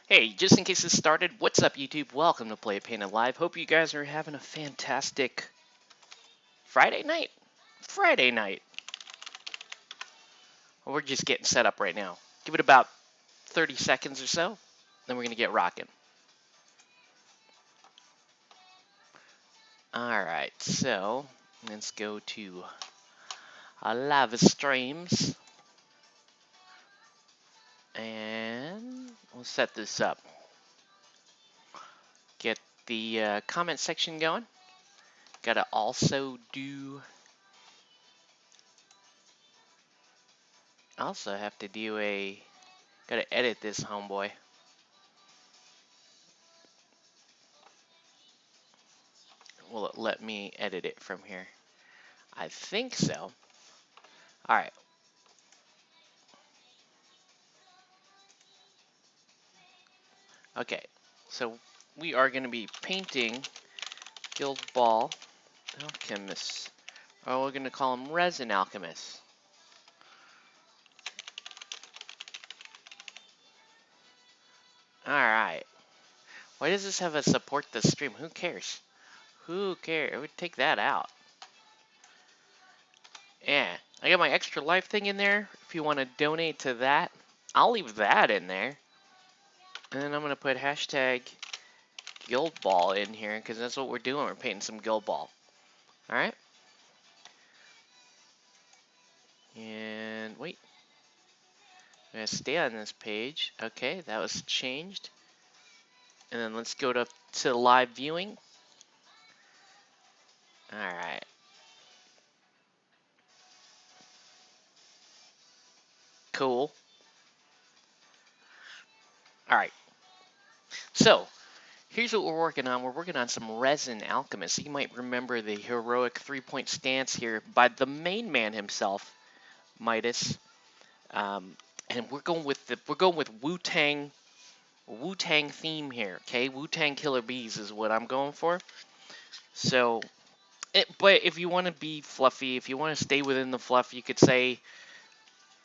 Hey, just in case this started, what's up YouTube? Welcome to Play It Painted Live. Hope you guys are having a fantastic Friday night. Friday night. We're just getting set up right now. Give it about 30 seconds or so, then we're going to get rocking. Alright, so let's go to live streams. And we'll set this up. Get the comment section going. Gotta also do... also have to do a... gotta edit this homeboy. Will it let me edit it from here? I think so. Alright. Okay. So we are going to be painting Guild Ball Alchemists. Or we're going to call them Resin Alchemists. Alright. Why does this have a support the stream? Who cares? Who cares? I would take that out. Yeah. I got my extra life thing in there. If you want to donate to that, I'll leave that in there. And then I'm going to put hashtag Guild Ball in here because that's what we're doing. We're painting some Guild Ball. Alright. And wait. I'm going to stay on this page. Okay, that was changed. And then let's go to live viewing. Alright. Cool. Alright. So, here's what we're working on. We're working on some Resin Alchemists. You might remember the heroic three-point stance here by the main man himself, Midas. And we're going with Wu-Tang theme here, okay? Wu-Tang Killer Bees is what I'm going for. So, but if you want to be fluffy, if you want to stay within the fluff, you could say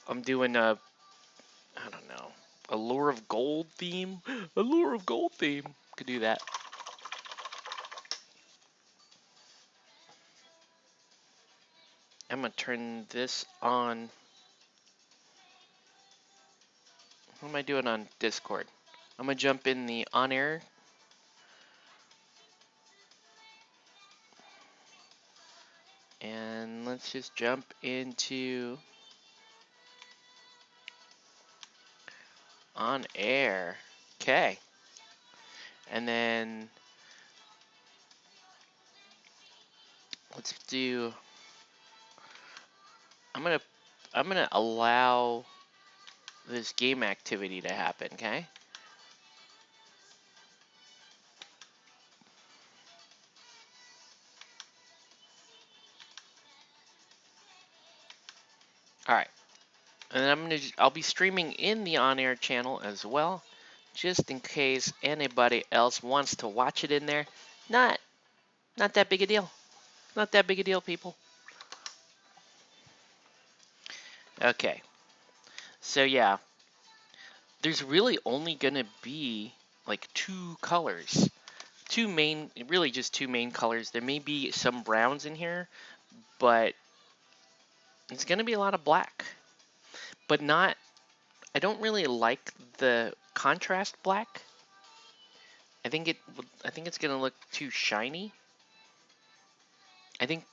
I'm doing I don't know, Allure of Gold theme. Allure of Gold theme. Could do that. I'm gonna turn this on. What am I doing on Discord? I'm gonna jump in the on air. And let's just jump into on air. Okay. And then let's do. I'm gonna allow this game activity to happen. Okay. All right. And then I'll be streaming in the on-air channel as well, just in case anybody else wants to watch it in there. Not that big a deal. Not that big a deal, people. Okay. So yeah, there's really only gonna be like two colors. Really just two main colors. There may be some browns in here, but it's gonna be a lot of black. But not, I don't really like the contrast black. I think it's gonna look too shiny. I think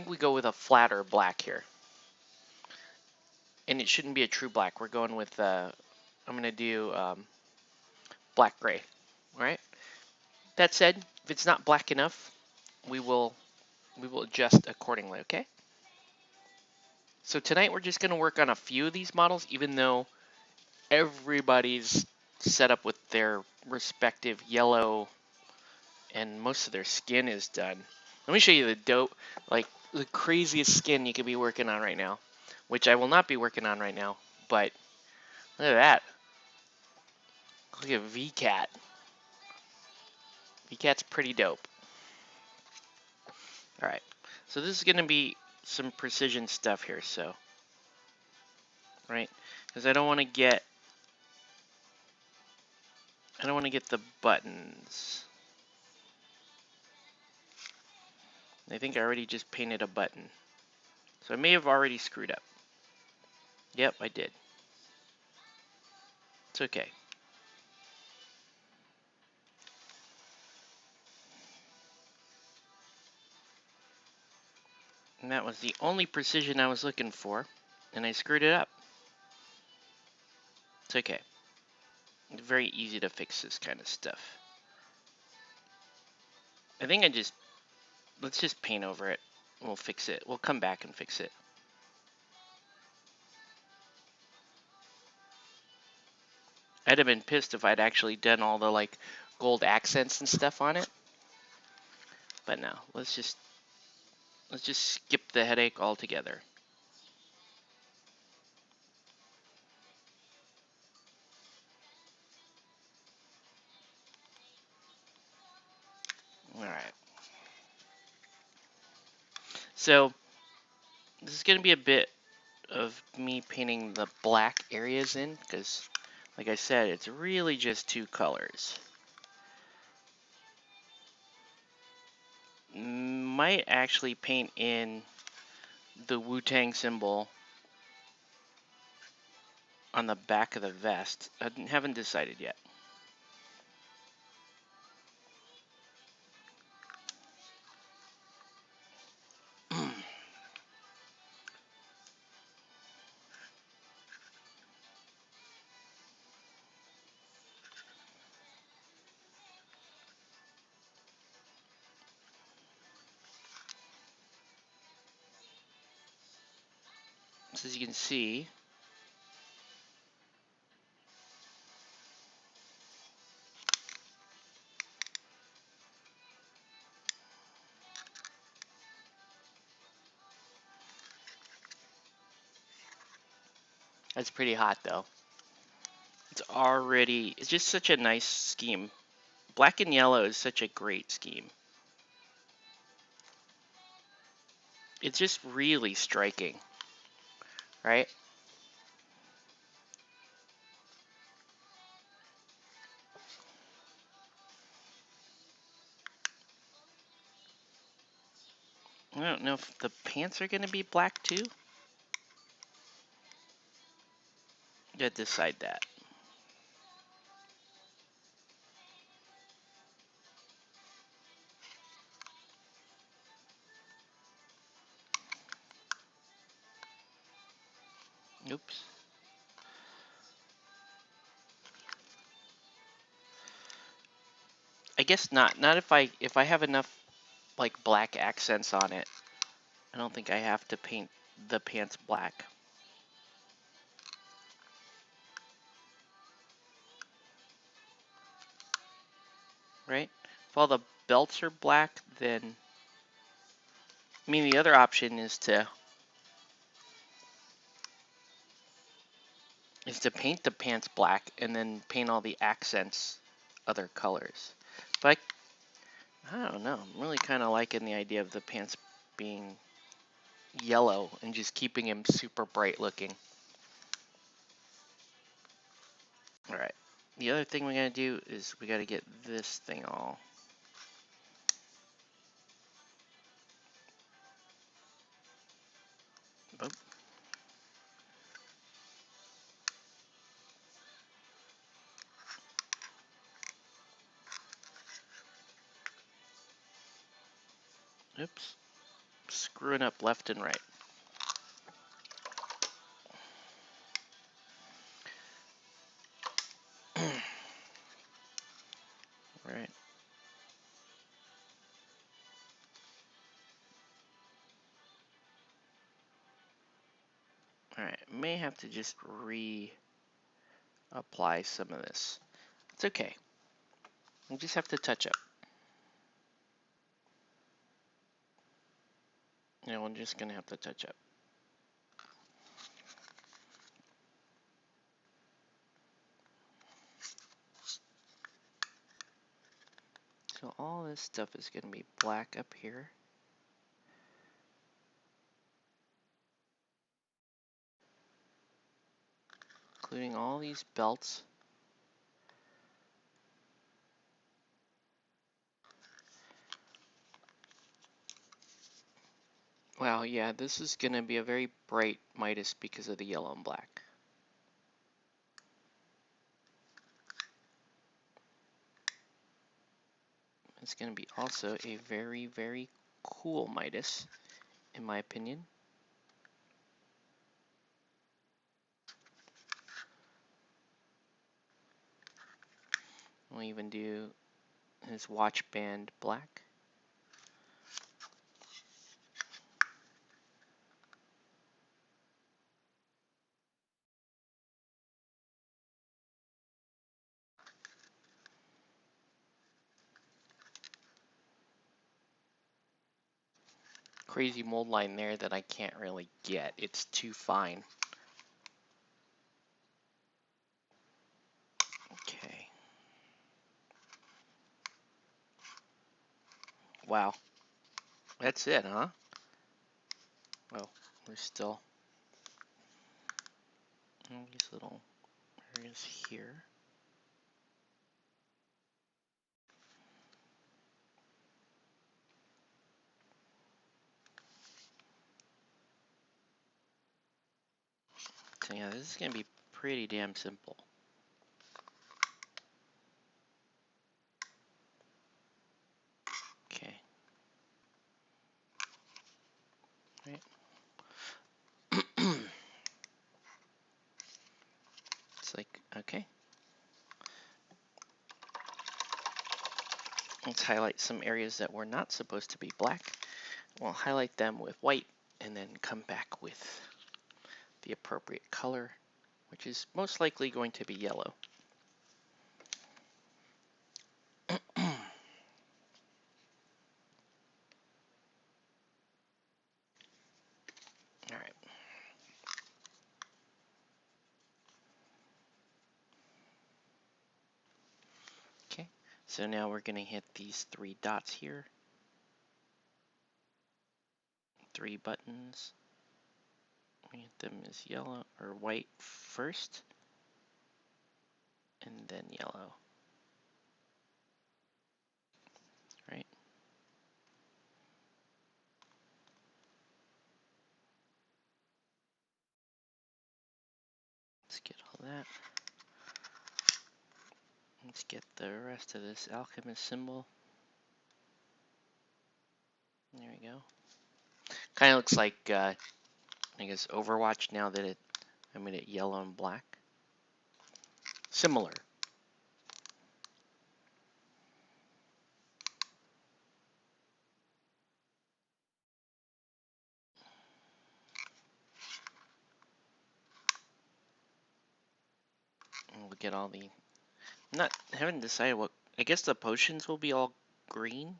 we go with a flatter black here. And it shouldn't be a true black. We're going with I'm gonna do black gray. Alright? That said, if it's not black enough, we will adjust accordingly, okay? So tonight we're just gonna work on a few of these models, even though everybody's set up with their respective yellow and most of their skin is done. Let me show you the craziest skin you could be working on right now, which I will not be working on right now, but look at that. Look at VCat. VCat's pretty dope. Alright, so this is going to be some precision stuff here, so, right, because I don't want to get I don't want to get the buttons. I think I already just painted a button. So I may have already screwed up. Yep, I did. It's okay. And that was the only precision I was looking for, and I screwed it up. It's okay. It's very easy to fix this kind of stuff. I think let's just paint over it. We'll fix it. We'll come back and fix it. I'd have been pissed if I'd actually done all the like gold accents and stuff on it. But no, let's just skip the headache altogether. All right. So this is going to be a bit of me painting the black areas in because, like I said, it's really just two colors. Might actually paint in the Wu-Tang symbol on the back of the vest. I haven't decided yet. So as you can see, that's pretty hot though. It's just such a nice scheme. Black and yellow is such a great scheme. It's just really striking, right? I don't know if the pants are going to be black too. Gotta decide that. Oops. I guess not. Not if I have enough like black accents on it. I don't think I have to paint the pants black. Right? If all the belts are black, then I mean the other option is to paint the pants black and then paint all the accents other colors. But I don't know. I'm really kind of liking the idea of the pants being yellow and just keeping him super bright looking. All right. The other thing we gotta do is we gotta get this thing all. Oh, oops. Screwing up left and right. Right. All right. May have to just reapply some of this. It's okay. We just have to touch up. Yeah, we're just gonna have to touch up. So all this stuff is gonna be black up here. Including all these belts. Wow, yeah, this is going to be a very bright Midas because of the yellow and black. It's going to be also a very, very cool Midas, in my opinion. We'll even do his watch band black. Crazy mold line there that I can't really get. It's too fine. Okay. Wow. That's it, huh? Well, there's still these little areas here. So yeah, this is going to be pretty damn simple. Okay. Right. It's like, okay. Let's highlight some areas that were not supposed to be black. We'll highlight them with white and then come back with the appropriate color, which is most likely going to be yellow. All right. Okay. So now we're going to hit these 3 dots here. 3 buttons. We hit them as yellow or white first, and then yellow. Right? Let's get all that. Let's get the rest of this alchemist symbol. There we go. Kind of looks like, I guess, Overwatch now that I made it yellow and black. Similar. And we'll get all the... haven't decided what... I guess the potions will be all green.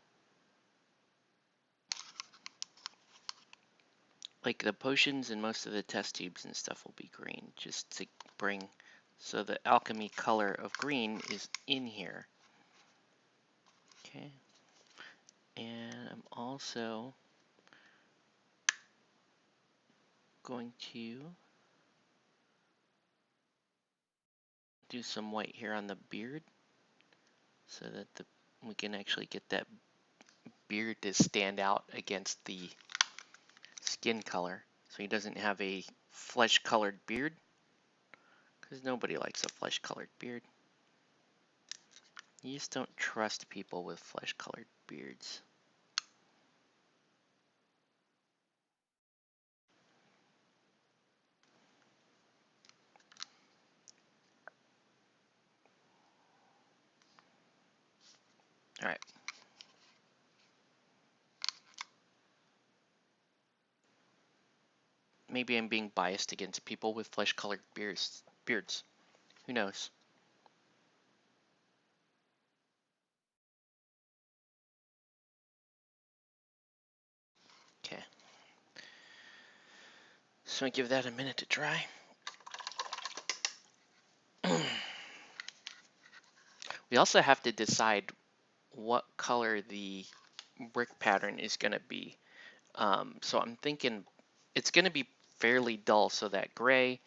Like the potions and most of the test tubes and stuff will be green, just to bring... So the alchemy color of green is in here. Okay. And I'm also going to do some white here on the beard so that we can actually get that beard to stand out against the skin color. So he doesn't have a flesh colored beard, because nobody likes a flesh colored beard. You just don't trust people with flesh colored beards. Alright. Maybe I'm being biased against people with flesh colored beards. Who knows? Okay. So I give that a minute to dry. We also have to decide what color the brick pattern is going to be. So I'm thinking it's going to be fairly dull, so that gray,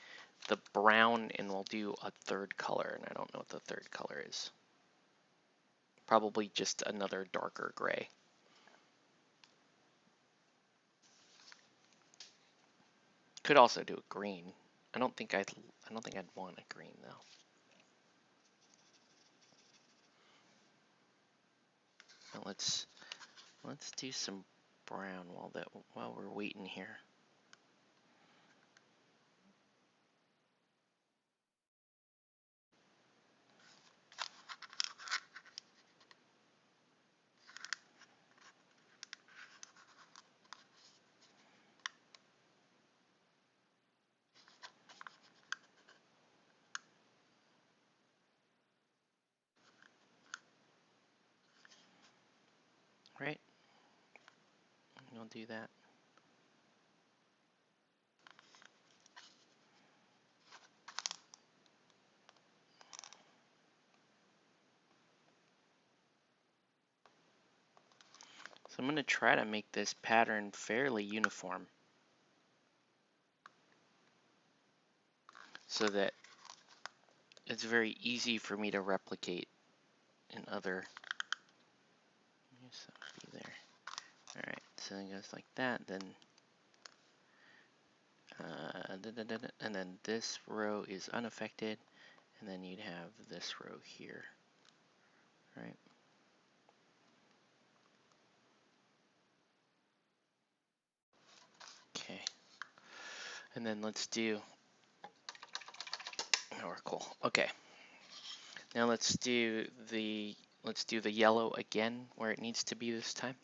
the brown, and we'll do a third color, and I don't know what the third color is. Probably just another darker gray. Could also do a green. I don't think I'd want a green though. Now let's do some brown while we're waiting here. Right? We'll do that. So I'm going to try to make this pattern fairly uniform so that it's very easy for me to replicate in other. So be there. All right, so it goes like that. Then, and then this row is unaffected, and then you'd have this row here, right? Okay, and then let's do. Oh, we're cool. Okay, now let's do the yellow again where it needs to be this time.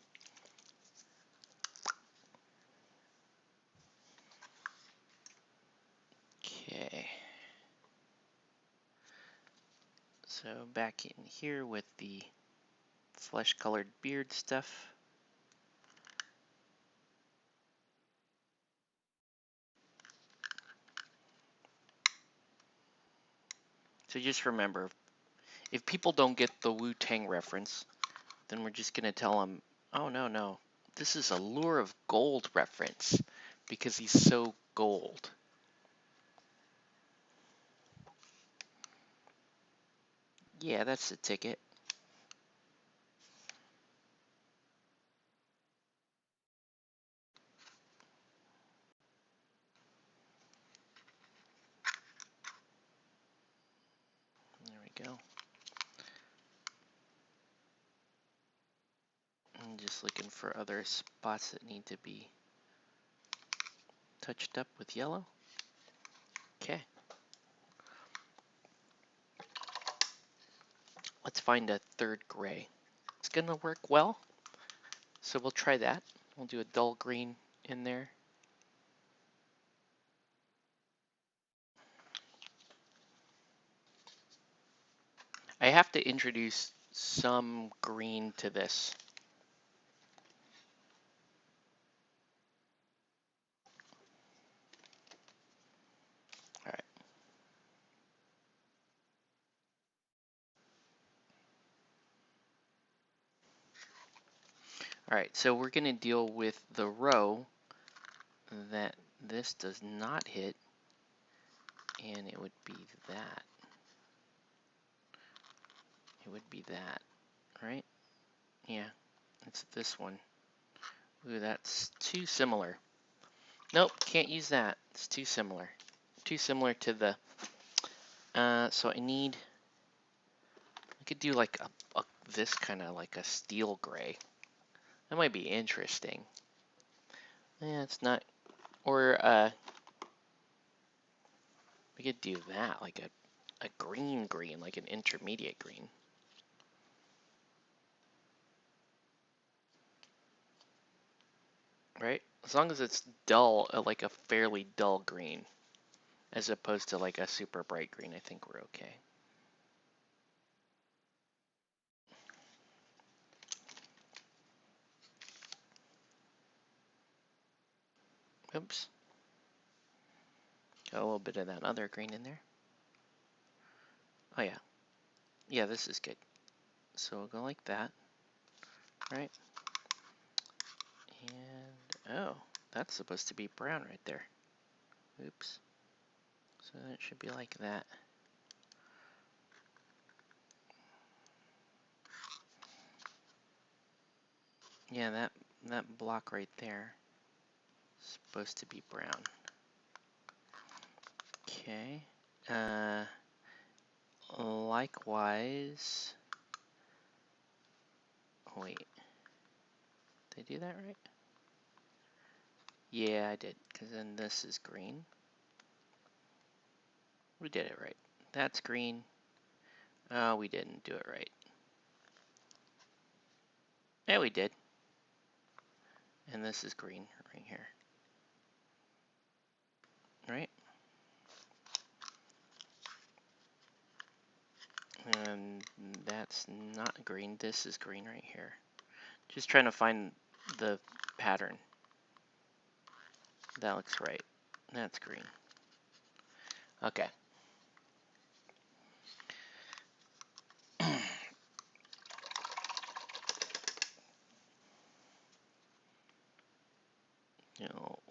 Okay. So back in here with the flesh-colored beard stuff. So just remember, if people don't get the Wu-Tang reference, then we're just gonna tell them, oh no, this is a Lure of Gold reference because he's so gold. Yeah, that's the ticket. There we go. I'm just looking for other spots that need to be touched up with yellow. Okay. Let's find a third gray. It's gonna work well, so we'll try that. We'll do a dull green in there. I have to introduce some green to this. All right. All right, so we're gonna deal with the row that this does not hit, and it would be that. It would be that, right? Yeah, it's this one. Ooh, that's too similar. Nope, can't use that. It's too similar. Too similar to the, so I could do like this kind of like a steel gray. That might be interesting. Yeah, it's not, or we could do that, like a green, like an intermediate green. Right? As long as it's dull, like a fairly dull green, as opposed to like a super bright green, I think we're okay. Oops. Got a little bit of that other green in there. Oh yeah. Yeah, this is good. So we'll go like that. Right? And, oh, that's supposed to be brown right there. Oops. So it should be like that. Yeah, that block right there is supposed to be brown. Okay. Likewise. Oh, wait. Did I do that right? Yeah, I did. Because then this is green. We did it right. That's green. Oh, we didn't do it right. Yeah, we did. And this is green right here. Right? And that's not green. This is green right here. Just trying to find the pattern. That looks right. That's green. Okay.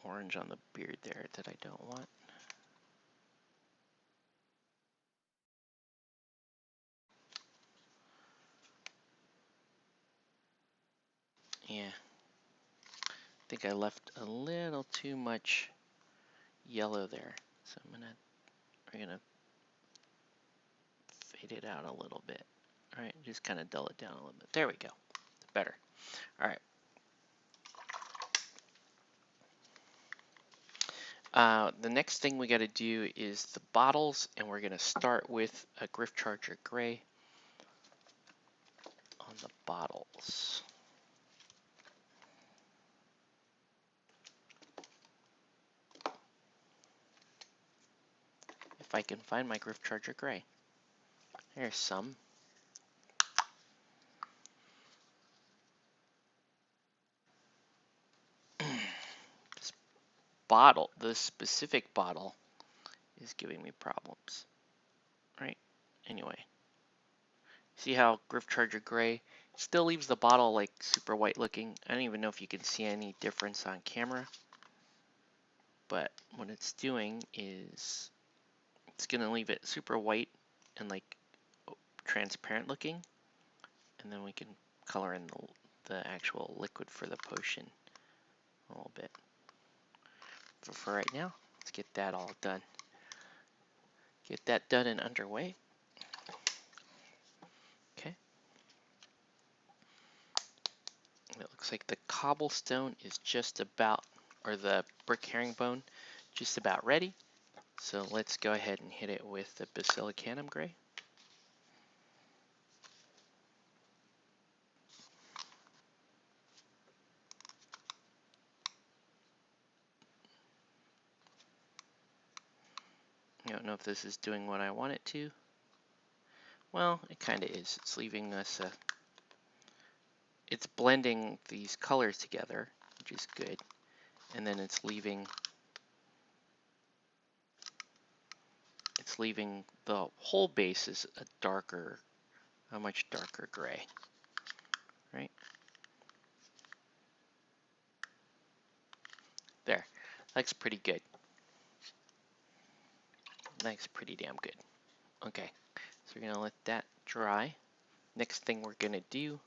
Orange on the beard there that I don't want. Yeah. I think I left a little too much yellow there. So we're gonna fade it out a little bit. All right, just kind of dull it down a little bit. There we go. Better. All right. The next thing we got to do is the bottles, and we're going to start with a Griff Charger Gray on the bottles. If I can find my Griff Charger Gray. There's some. This bottle, this specific bottle, is giving me problems. Right? Anyway. See how Griff Charger Gray still leaves the bottle like super white looking. I don't even know if you can see any difference on camera. But what it's doing is it's going to leave it super white and like transparent looking. And then we can color in the actual liquid for the potion a little bit. But for right now, let's get that all done. Get that done and underway. Okay. It looks like the cobblestone is just about, or the brick herringbone, just about ready. So let's go ahead and hit it with the basilicanum gray. I don't know if this is doing what I want it to. Well, it kind of is. It's leaving us a... It's blending these colors together, which is good. And then it's leaving the whole base is a much darker gray, right? There, looks pretty good. Looks pretty damn good. Okay, so we're gonna let that dry. Next thing we're gonna do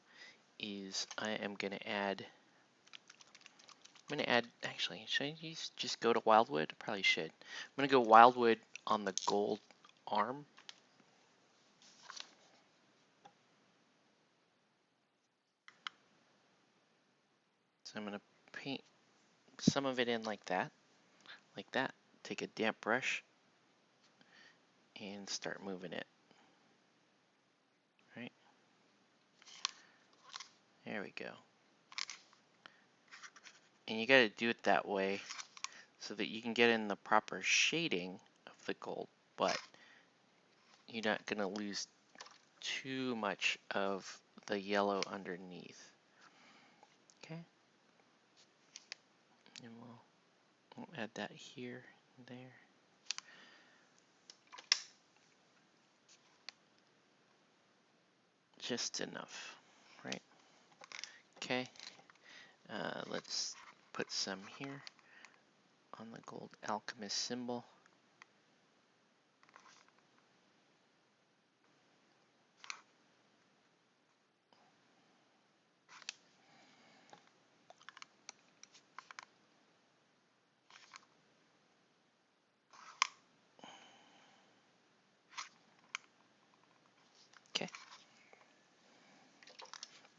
is I'm gonna add, actually, should I just go to Wildwood? Probably should. I'm gonna go Wildwood on the gold arm. So I'm gonna paint some of it in like that. Take a damp brush and start moving it. Right? There we go. And you gotta do it that way so that you can get in the proper shading of the gold, but you're not gonna lose too much of the yellow underneath. Okay? And we'll add that here and there. Just enough, right? Okay. Let's put some here on the gold alchemist symbol.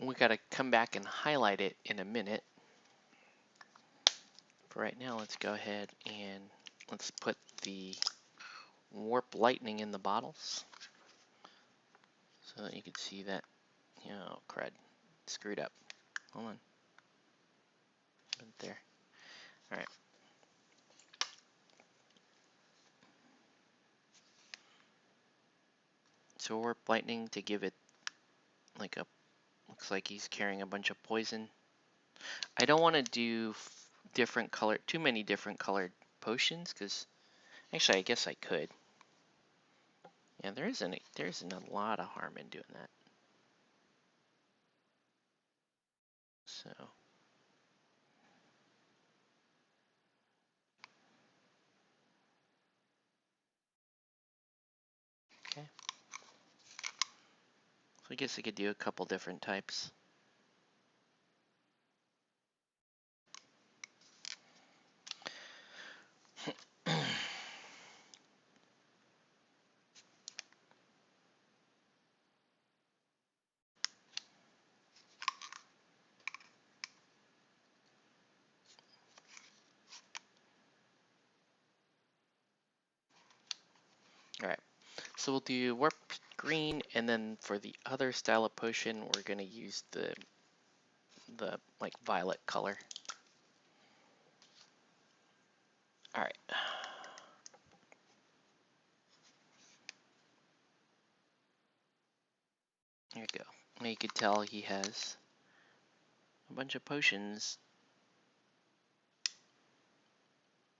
We got to come back and highlight it in a minute. For right now, let's go ahead and let's put the warp lightning in the bottles so that you can see that. Oh, crud. Screwed up. Hold on. Put it there. All right. So warp lightning to give it like a, looks like he's carrying a bunch of poison. I don't want to do different color, too many different colored potions, because actually I guess I could. Yeah, there isn't a lot of harm in doing that. So okay. So I guess I could do a couple different types. All right. So we'll do warp green, and then for the other style of potion, we're gonna use the like violet color. All right. There you go. Now you could tell he has a bunch of potions.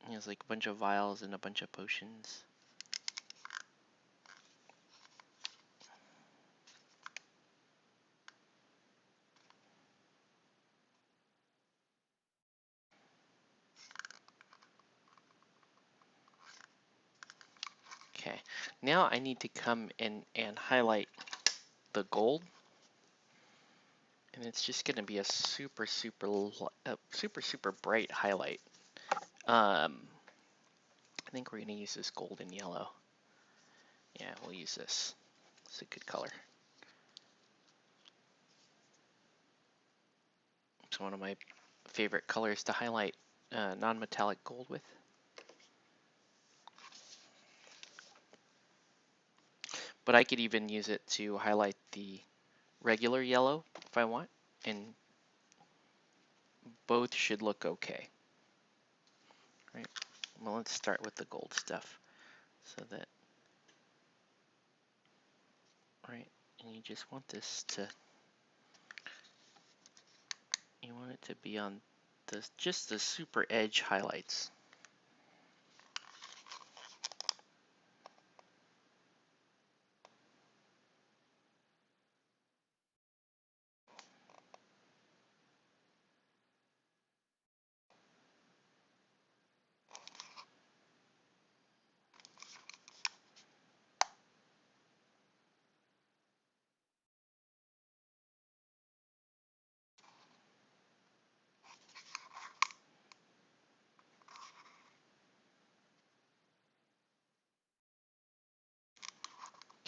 He has like a bunch of vials and a bunch of potions. Okay, now I need to come in and highlight the gold, and it's just going to be a super bright highlight. I think we're going to use this gold and yellow. Yeah, we'll use this. It's a good color. It's one of my favorite colors to highlight non-metallic gold with. But I could even use it to highlight the regular yellow if I want, and both should look okay. Right. Well, let's start with the gold stuff, so that, right, and you just want this to, you want it to be on just the super edge highlights.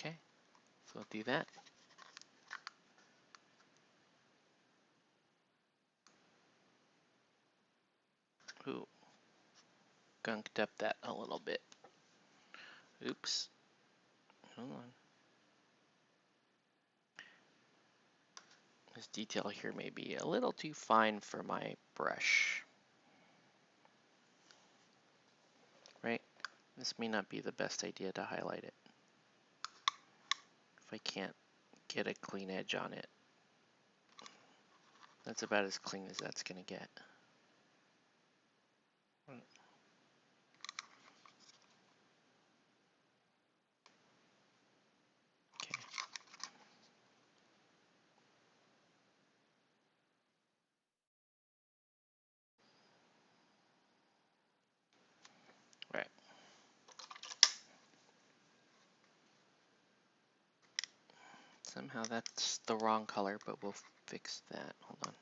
Okay, so I'll do that. Ooh, gunked up that a little bit. Oops. Hold on. This detail here may be a little too fine for my brush. Right? This may not be the best idea to highlight it if I can't get a clean edge on it. That's about as clean as that's gonna get. Okay. Right. Somehow that's the wrong color, but we'll fix that. Hold on.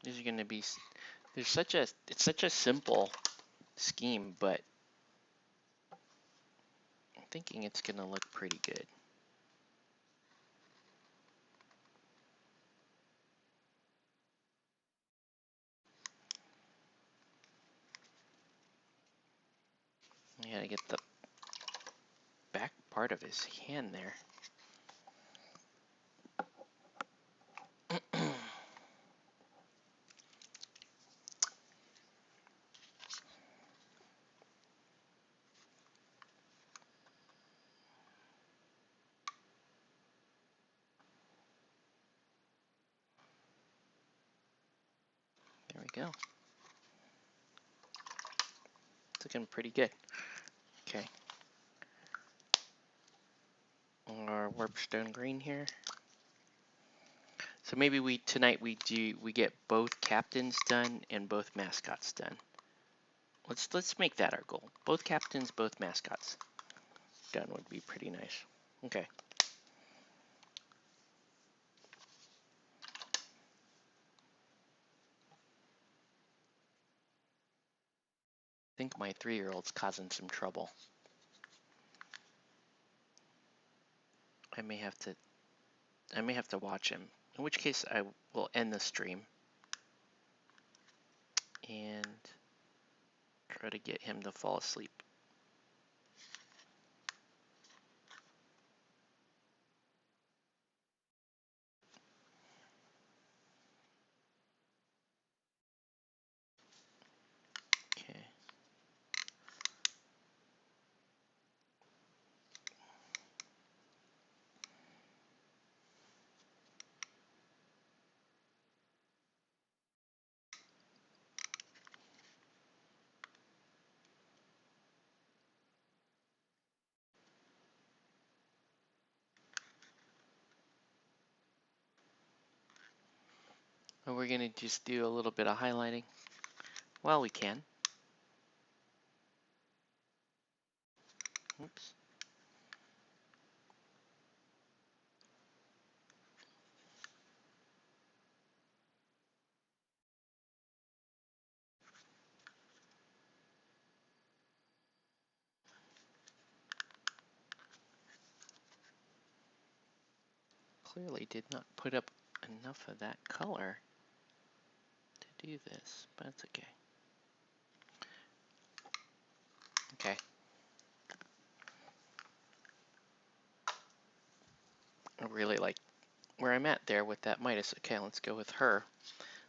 These are going to be It's such a simple scheme, but I'm thinking it's gonna look pretty good. I gotta get the back part of his hand there. There we go. It's looking pretty good. Okay. Our warpstone green here. So maybe tonight we get both captains done and both mascots done. Let's make that our goal. Both captains, both mascots done would be pretty nice. Okay. I think my 3-year-old's causing some trouble. I may have to watch him. In which case I will end the stream and try to get him to fall asleep. Okay. And we're gonna just do a little bit of highlighting. Well, we can. Oops. Clearly did not put up enough of that color to do this, but it's okay. Okay. I really like where I'm at there with that Midas. Okay, let's go with her.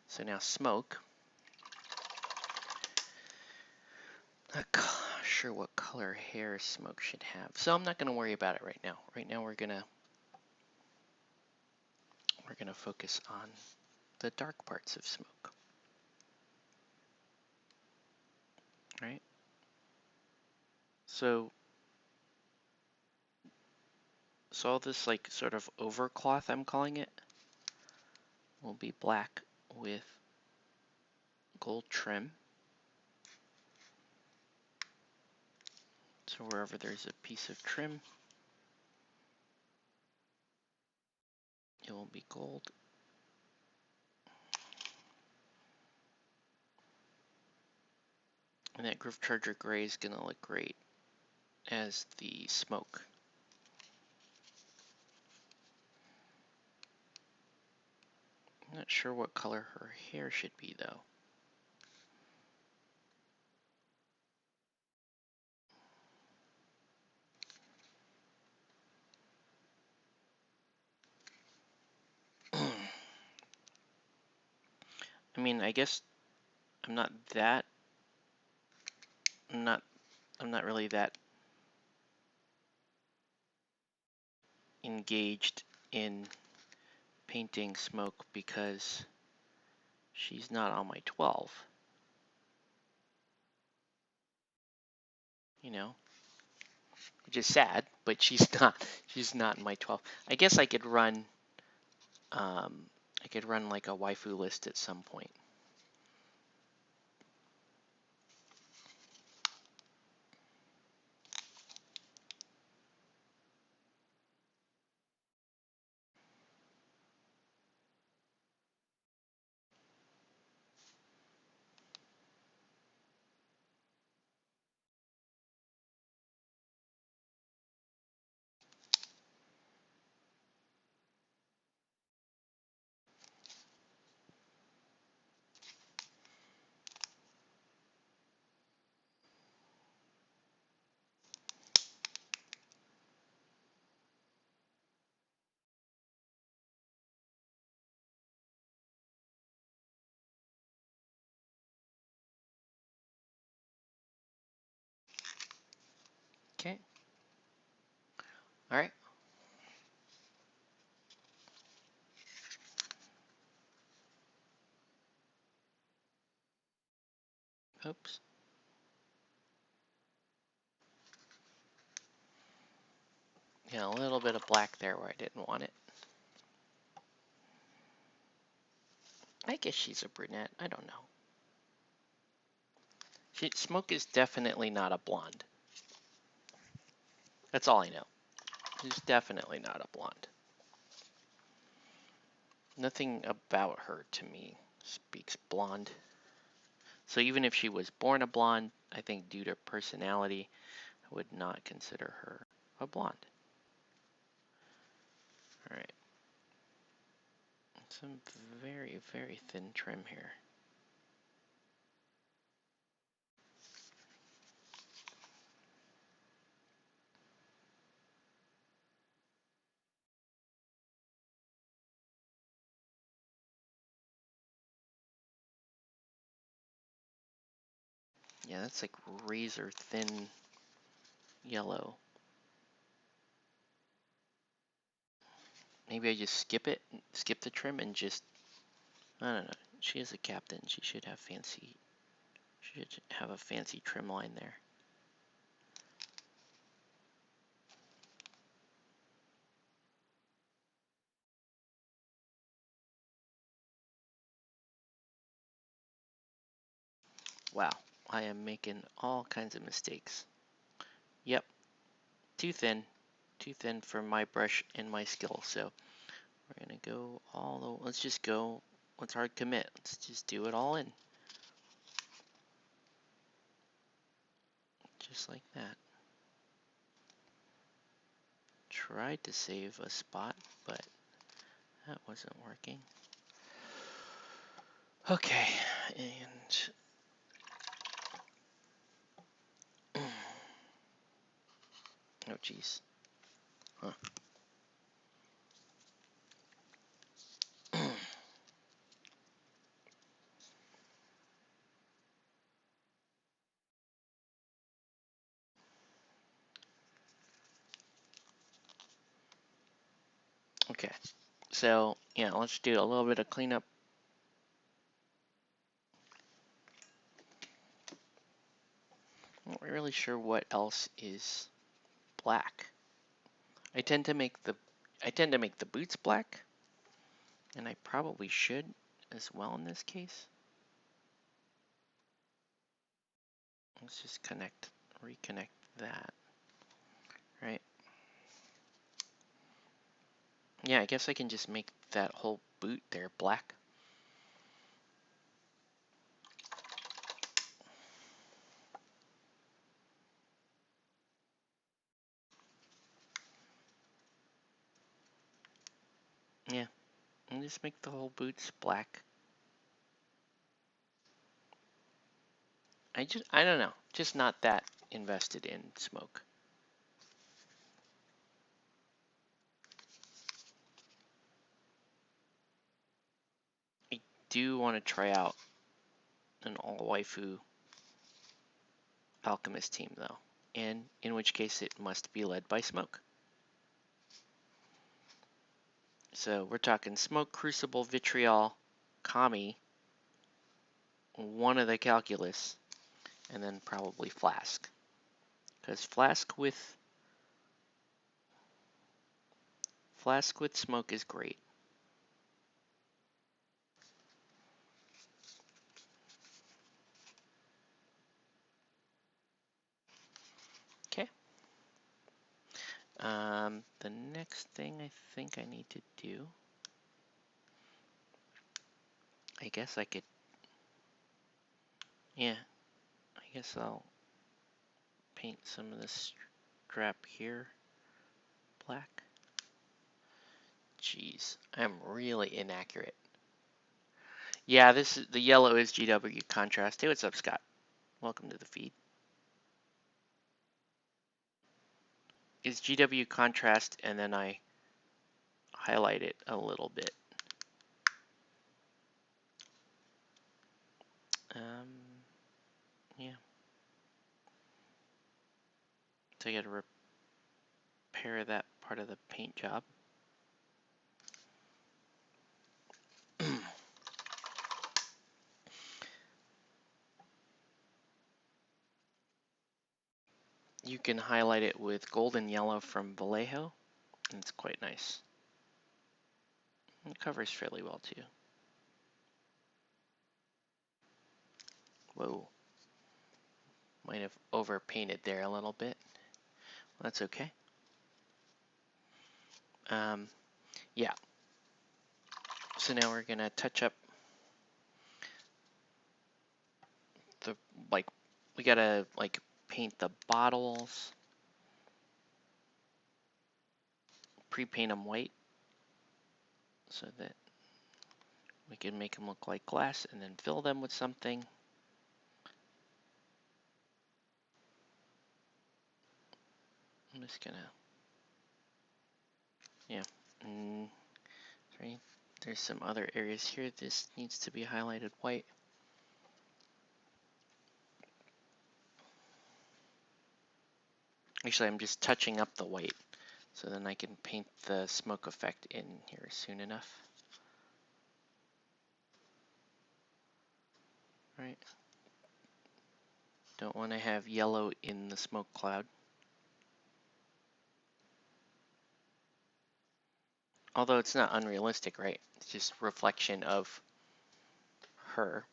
So now smoke. Not sure what color hair smoke should have. So I'm not going to worry about it right now. Right now we're gonna focus on the dark parts of smoke. Right? So all this like sort of overcloth, I'm calling it, will be black with gold trim. So wherever there's a piece of trim, it will be gold. And that Groove Charger gray is going to look great as the smoke. I'm not sure what color her hair should be though. I mean, I guess I'm not really that engaged in painting smoke because she's not on my 12. You know, which is sad, but she's not in my 12. I guess I could run like a waifu list at some point. All right. Oops. Yeah, a little bit of black there where I didn't want it. I guess she's a brunette. I don't know. Smoke is definitely not a blonde. That's all I know. She's definitely not a blonde. Nothing about her to me speaks blonde. So even if she was born a blonde, I think due to personality, I would not consider her a blonde. All right. Some very, very thin trim here. Yeah, that's like razor thin yellow. Maybe I just skip the trim and just, I don't know. She is a captain. She should have a fancy trim line there. Wow, I am making all kinds of mistakes. Yep, too thin for my brush and my skill. So we're gonna go let's hard commit. Let's just do it all in. Just like that. Tried to save a spot, but that wasn't working. Okay, and oh geez. Huh. Okay, so yeah, let's do a little bit of cleanup. I'm not really sure what else is black. I tend to make the boots black, and I probably should as well in this case. Let's just reconnect that, right? Yeah, I guess I can just make that whole boot there black. Yeah, and just make the whole boots black. I don't know, just not that invested in smoke. I do want to try out an all-waifu Alchemist team though, and in which case it must be led by Smoke. So we're talking Smoke, Crucible, Vitriol, Kami, one of the Calculus, and then probably Flask. Because Flask with Smoke is great. Okay. The next thing I think I need to do, I guess I could, yeah, I guess I'll paint some of this strap here black. Jeez, I'm really inaccurate. Yeah, the yellow is GW contrast. Hey, what's up, Scott? Welcome to the feed. It's GW contrast, and then I highlight it a little bit. Yeah. So I got to repair that part part of the paint job. You can highlight it with gold and yellow from Vallejo, and it's quite nice. It covers fairly well too. Whoa. Might have overpainted there a little bit. Well, that's okay. Yeah. So now we're gonna touch up the, we gotta paint the bottles, pre-paint them white so that we can make them look like glass, and then fill them with something. I'm just gonna, yeah. Sorry, there's some other areas here. This needs to be highlighted white. Actually, I'm just touching up the white, so then I can paint the smoke effect in here soon enough. Right. Don't want to have yellow in the smoke cloud. Although it's not unrealistic, right? It's just reflection of her.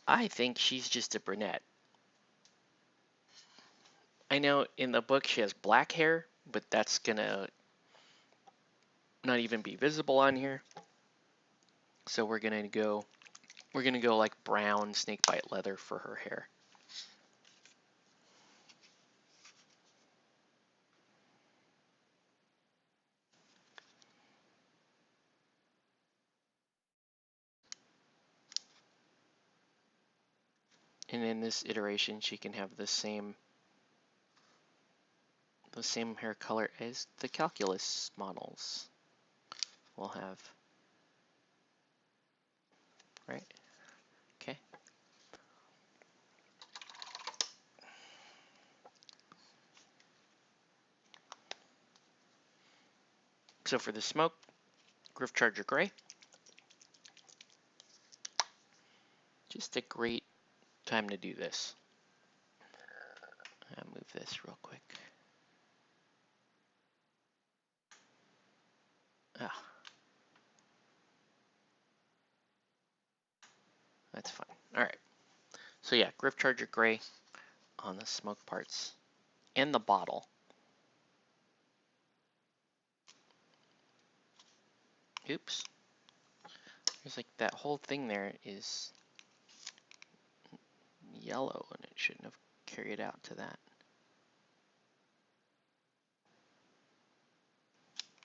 I think she's just a brunette. I know in the book she has black hair, but that's gonna not even be visible on here. So we're gonna go like brown snakebite leather for her hair. And in this iteration, she can have the same hair color as the calculus models will have. Right? Okay. So for the smoke, Gryph-Charger Gray. Just a great time to do this. I'll move this real quick. Ah. That's fine. All right. So yeah, Gryph-Charger Gray on the smoke parts and the bottle. Oops. There's like that whole thing there is yellow, and it shouldn't have carried out to that.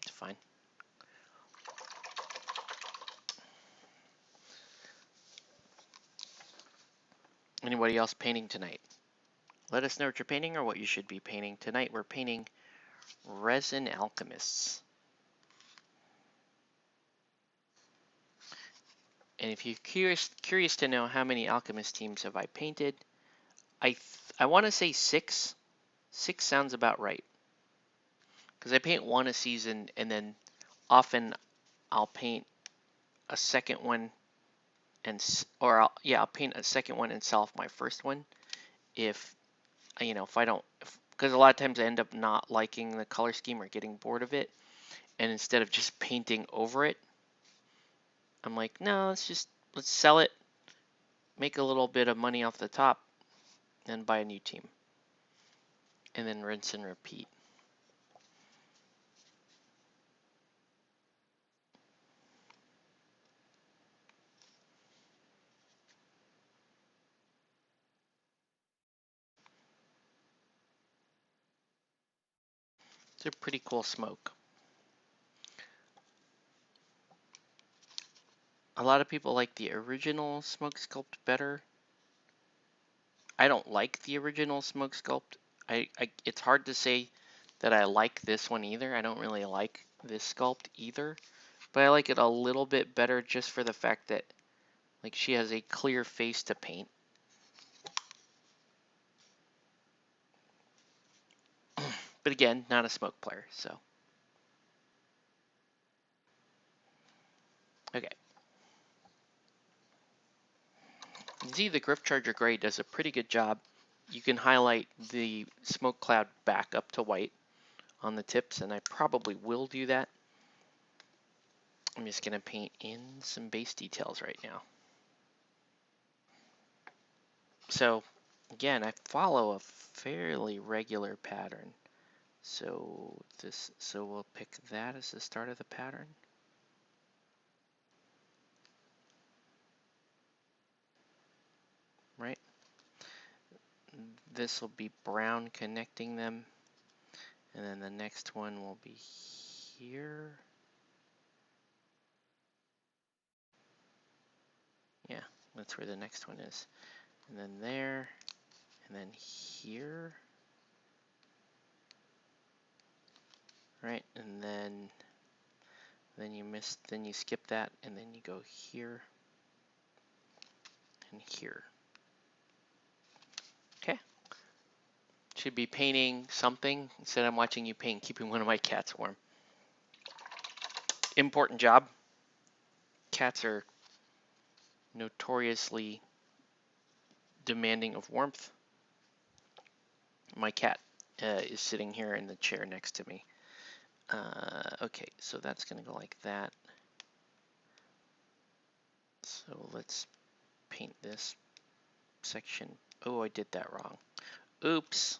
It's fine. Anybody else painting tonight? Let us know what you're painting or what you should be painting. Tonight we're painting Resin Alchemists. And if you're curious to know how many Alchemist teams have I painted, I want to say 6. 6 sounds about right. Because I paint one a season, and then often I'll paint a second one, I'll paint a second one and sell off my first one if I don't, because a lot of times I end up not liking the color scheme or getting bored of it, and instead of just painting over it, I'm like, no, let's sell it, make a little bit of money off the top, and buy a new team, and then rinse and repeat. It's a pretty cool smoke. A lot of people like the original smoke sculpt better. I don't like the original smoke sculpt. It's hard to say that I like this one either. I don't really like this sculpt either, but I like it a little bit better just for the fact that like she has a clear face to paint. But again, not a smoke player, so. Okay. You can see the Griff Charger Gray does a pretty good job. You can highlight the smoke cloud back up to white on the tips, and I probably will do that. I'm just going to paint in some base details right now. So again, I follow a fairly regular pattern. So we'll pick that as the start of the pattern. Right? This will be brown connecting them. And then the next one will be here. Yeah, that's where the next one is. And then there, and then here. Right? And then you skip that, and then you go here and here. Okay. Should be painting something. Instead, I'm watching you paint, keeping one of my cats warm. Important job. Cats are notoriously demanding of warmth. My cat is sitting here in the chair next to me. Okay, so that's going to go like that. So let's paint this section. Oh, I did that wrong. Oops.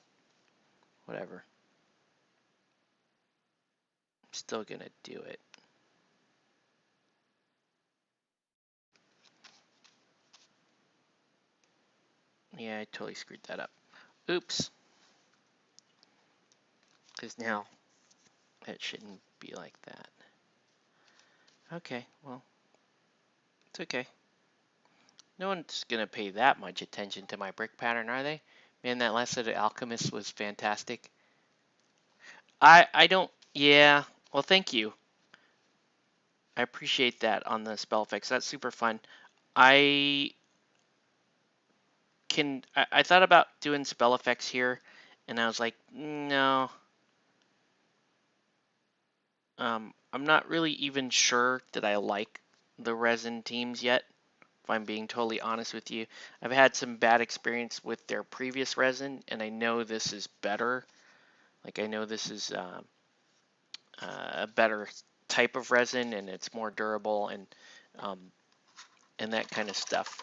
Whatever. I'm still going to do it. Yeah, I totally screwed that up. Oops. Because now it shouldn't be like that. Okay, well, it's okay. No one's going to pay that much attention to my brick pattern, are they? Man, that last set of Alchemists was fantastic. I don't, yeah, well, thank you. I appreciate that on the spell effects. That's super fun. I thought about doing spell effects here, and I was like, no. I'm not really even sure that I like the Resin teams yet, if I'm being totally honest with you. I've had some bad experience with their previous Resin, and I know this is better. Like, I know this is a better type of resin, and it's more durable, and that kind of stuff.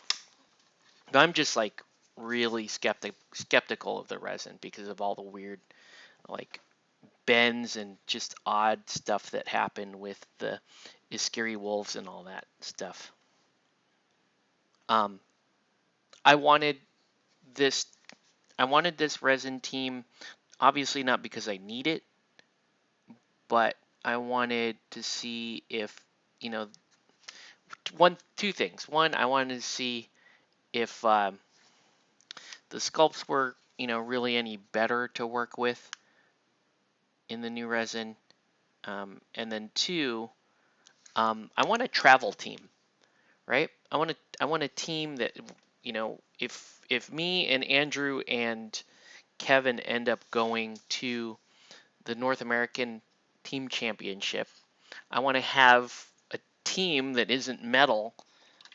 But I'm just like really skeptical of the resin because of all the weird like bends and just odd stuff that happened with the Iskiri wolves and all that stuff. Um, I wanted this. I wanted this resin team, obviously not because I need it, but I wanted to see if, you know, two things. One, I wanted to see if the sculpts were, you know, really any better to work with in the new resin. And then two, I want a travel team, right? I want a team that, you know, if me and Andrew and Kevin end up going to the North American Team Championship, I want to have a team that isn't metal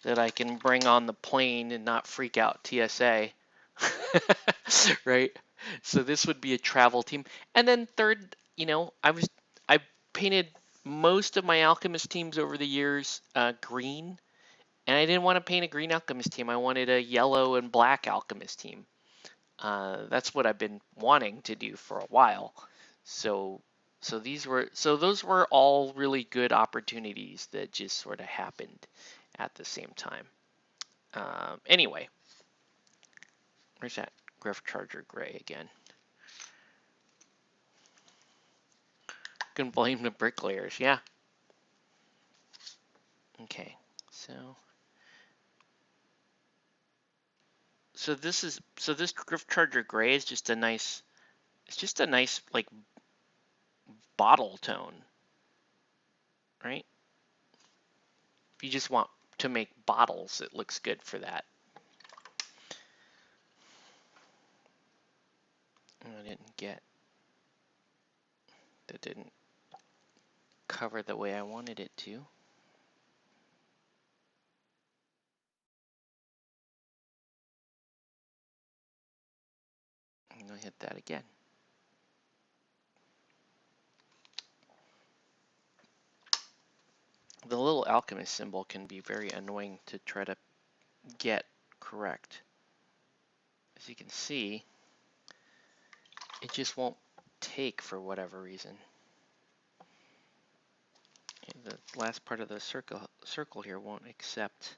that I can bring on the plane and not freak out TSA. Right? So this would be a travel team. And then third, you know, I painted most of my Alchemist teams over the years green, and I didn't want to paint a green Alchemist team. I wanted a yellow and black Alchemist team. That's what I've been wanting to do for a while. So those were all really good opportunities that just sort of happened at the same time. Anyway, where's that Griff Charger Gray again? Can blame the bricklayers, yeah. Okay, so this Griff Charger Gray is just a nice, it's just a nice like bottle tone, right? If you just want to make bottles, it looks good for that. I didn't get That didn't cover the way I wanted it to. I'm going to hit that again. The little alchemist symbol can be very annoying to try to get correct. As you can see, it just won't take for whatever reason. The last part of the circle here won't accept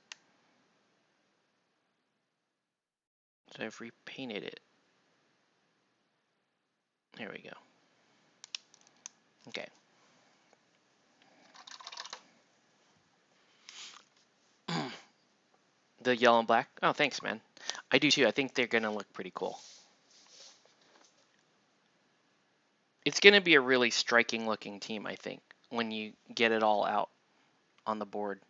that I've repainted it. There we go. Okay. The yellow and black? Oh, thanks, man. I do too. I think they're going to look pretty cool. It's going to be a really striking looking team, I think, when you get it all out on the board.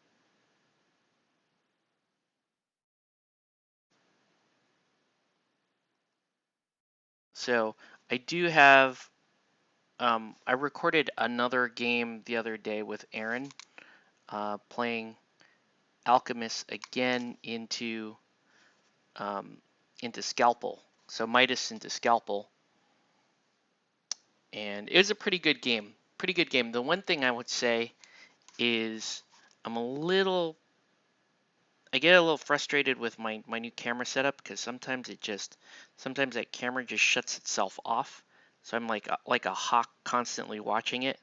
So I do have, I recorded another game the other day with Aaron, playing Alchemists again into Scalpel. So Midas into Scalpel. And it was a pretty good game. Pretty good game. The one thing I would say is I get a little frustrated with my new camera setup because sometimes that camera just shuts itself off. So I'm like a hawk constantly watching it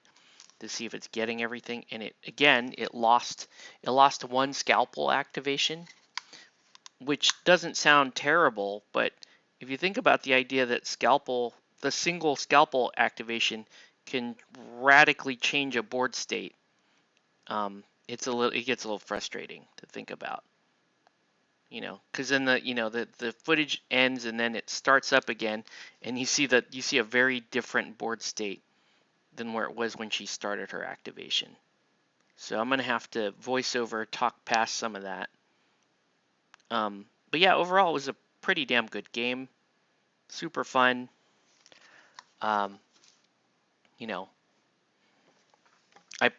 to see if it's getting everything. And it lost one scalpel activation, which doesn't sound terrible, but if you think about the idea that the single scalpel activation can radically change a board state, it gets a little frustrating to think about. Because then the footage ends and then it starts up again, and you see a very different board state than where it was when she started her activation. So I'm gonna have to voice over talk past some of that. But yeah, overall it was a pretty damn good game. Super fun. Um, I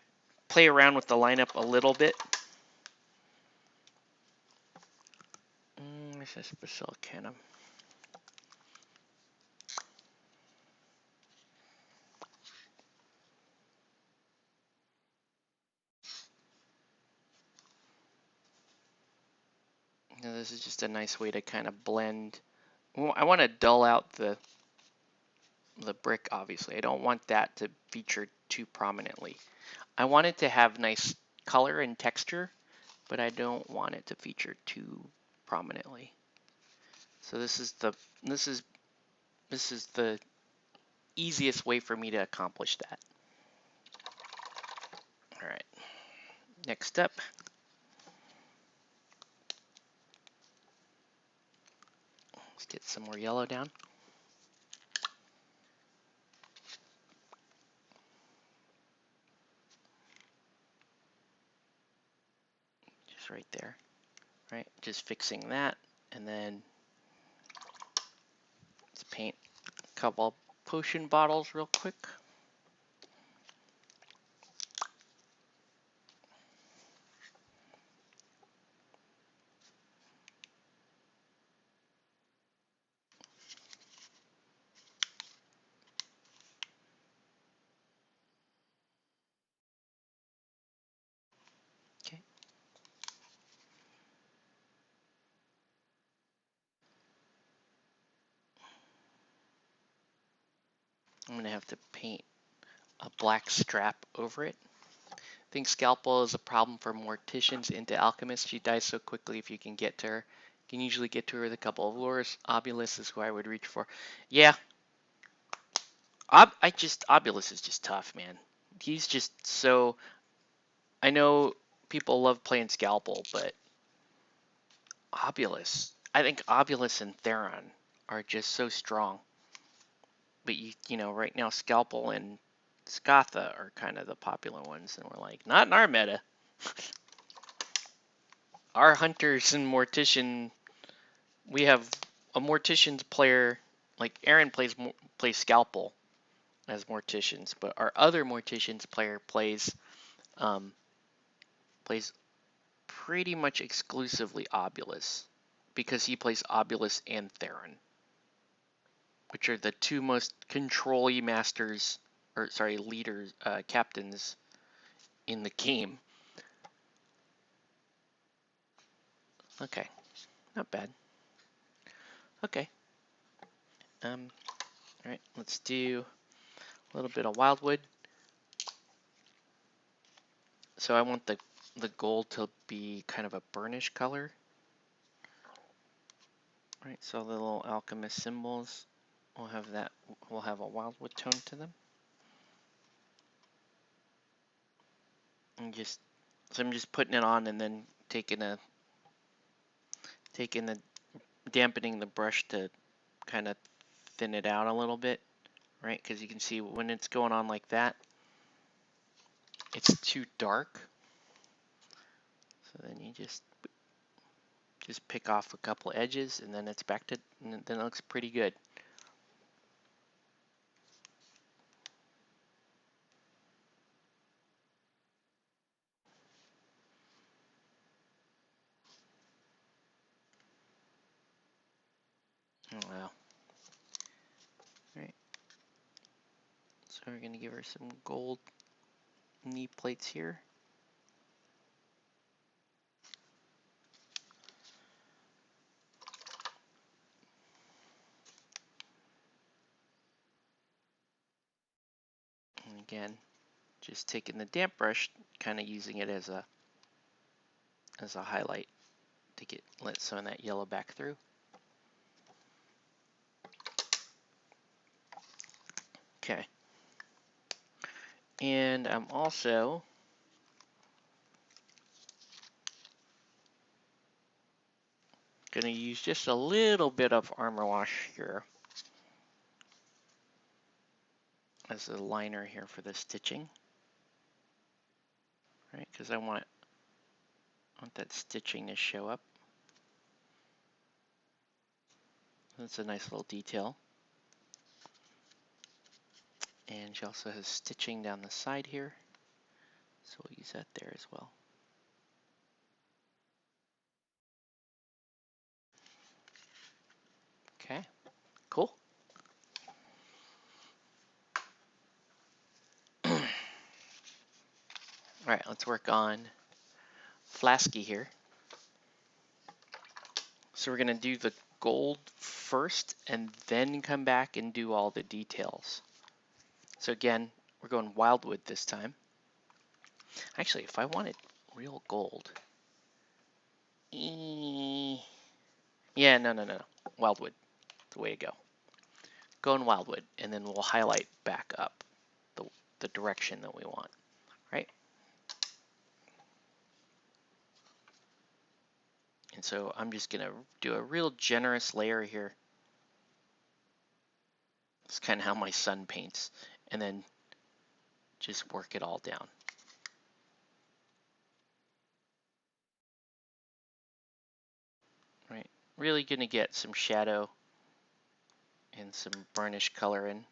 play around with the lineup a little bit. Where's this Basilicana? This is just a nice way to kind of blend. I want to dull out the brick, obviously. I don't want that to feature too prominently. I want it to have nice color and texture, but I don't want it to feature too prominently. So this is the easiest way for me to accomplish that. All right. Next step. Let's get some more yellow down. Just right there. Right, just fixing that, and then let's paint a couple potion bottles real quick. Okay. I'm gonna have to paint a black strap over it. I think Scalpel is a problem for Morticians into Alchemists. She dies so quickly if you can get to her. You can usually get to her with a couple of lures. Obulus is who I would reach for. Yeah. Obulus is just tough, man. He's just so... I know people love playing Scalpel, but I think Obulus and Theron are just so strong. But right now Scalpel and Scatha are kind of the popular ones, and we're like, not in our meta. Our hunters and mortician, we have a mortician's player, like Aaron plays Scalpel, as morticians, but our other morticians player um, plays pretty much exclusively Obulus, because he plays Obulus and Theron, which are the two most control-y masters, or sorry, leaders, captains in the game. Okay, not bad. Okay. All right, let's do a little bit of Wildwood. So I want the gold to be kind of a burnish color. All right, so the little alchemist symbols, we'll have that. We'll have a Wildwood tone to them. And just, so I'm just putting it on and then dampening the brush to kind of thin it out a little bit, right? Because you can see when it's going on like that, it's too dark. So then you just pick off a couple edges, and then it's back to, and then it looks pretty good. Oh, wow. All right. So we're gonna give her some gold knee plates here. And again, just taking the damp brush, kind of using it as a highlight to let some of that yellow back through. Okay. And I'm also gonna use just a little bit of armor wash here as a liner here for the stitching, right? Because I want that stitching to show up. That's a nice little detail. And she also has stitching down the side here, so we'll use that there as well. Okay, cool. All right, let's work on Flasky here. So we're gonna do the gold first and then come back and do all the details. So again, we're going Wildwood this time. Actually, if I wanted real gold, yeah, no. Wildwood, the way to go. Going Wildwood, and then we'll highlight back up the direction that we want, right? And so I'm just gonna do a real generous layer here. It's kind of how my son paints, and then just work it all down. Right, really gonna get some shadow and some burnish color in.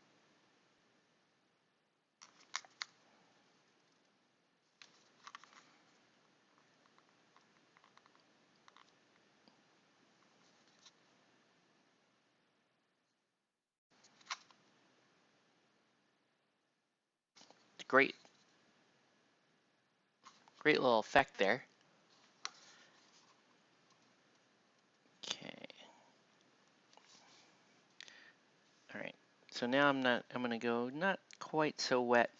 Great little effect there. Okay. All right. So now I'm gonna go not quite so wet.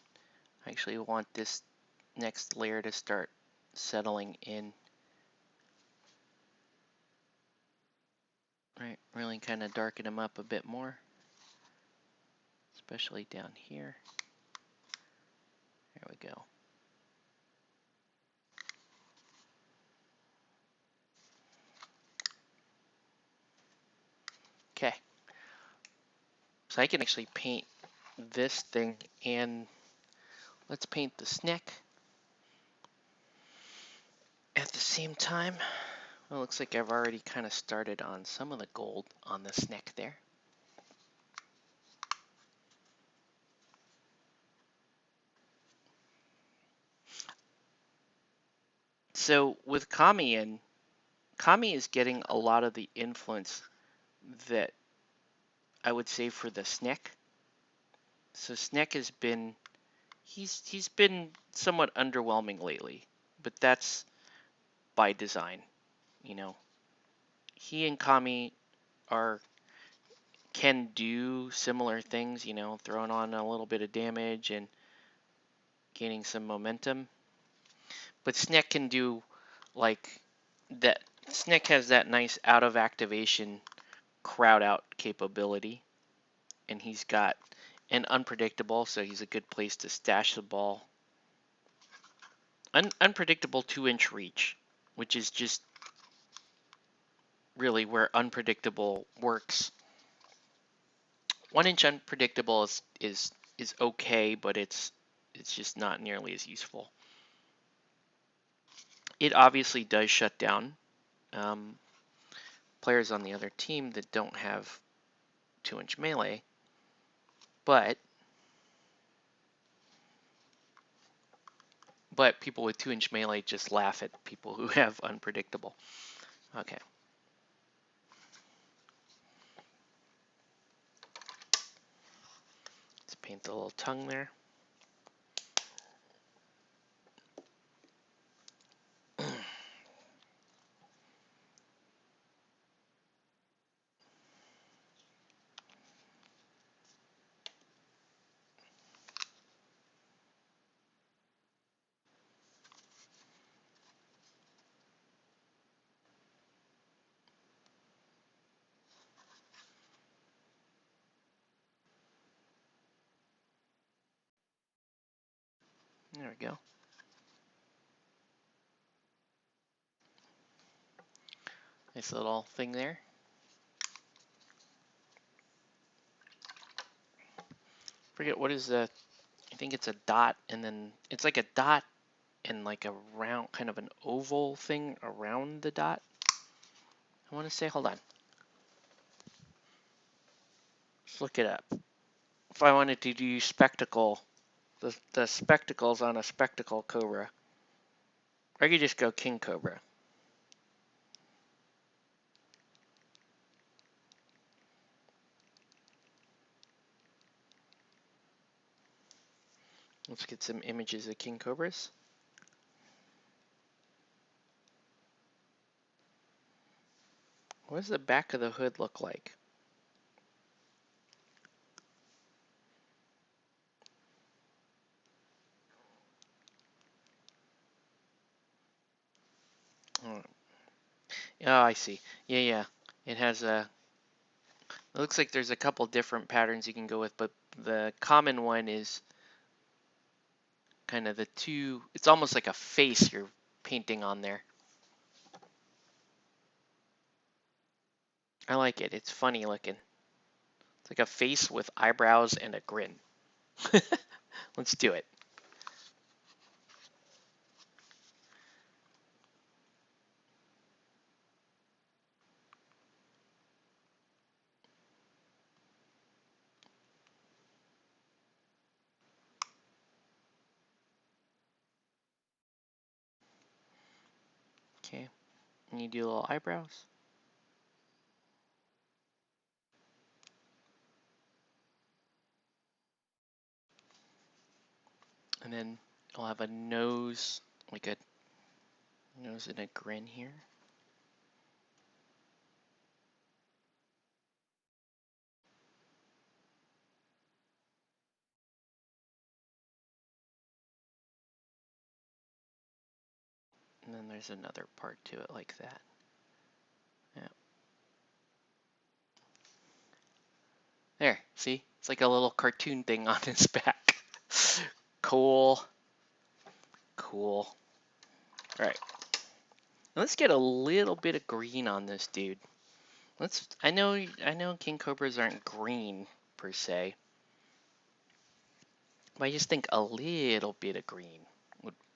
I actually want this next layer to start settling in. Right, really kind of darken them up a bit more, especially down here. There we go. Okay. So I can actually paint this thing, and let's paint this neck at the same time. Well, it looks like I've already kind of started on some of the gold on this neck there. So with Kami in, Kami is getting a lot of the influence that I would say for the Sneck. So Sneck has been he's been somewhat underwhelming lately, but that's by design. You know, he and Kami are can do similar things. You know, throwing on a little bit of damage and gaining some momentum. But Sneck can do like that. Sneck has that nice out of activation crowd out capability, and he's got an unpredictable, so he's a good place to stash the ball. Unpredictable 2-inch reach, which is just really where unpredictable works. 1-inch unpredictable is okay, but it's just not nearly as useful. It obviously does shut down players on the other team that don't have 2-inch melee, but people with 2-inch melee just laugh at people who have unpredictable. Okay. Let's paint the little tongue there. There we go. Nice little thing there. Forget what is the, I think it's a dot, and then it's like a dot and like a round, kind of an oval thing around the dot. I want to say, hold on. Let's look it up. If I wanted to do spectacle, the spectacles on a spectacle cobra, or I could just go king cobra. Let's get some images of king cobras. What does the back of the hood look like? Oh, I see. Yeah. It has a, it looks like there's a couple different patterns you can go with, but the common one is kind of the two, it's almost like a face you're painting on there. I like it. It's funny looking. It's like a face with eyebrows and a grin. Let's do it. Okay, and you do little eyebrows. And then I'll have a nose, like a nose and a grin here. And then there's another part to it like that. Yeah. There, see? It's like a little cartoon thing on his back. Cool. Cool. All right. Let's get a little bit of green on this dude. I know king cobras aren't green per se, but I just think a little bit of green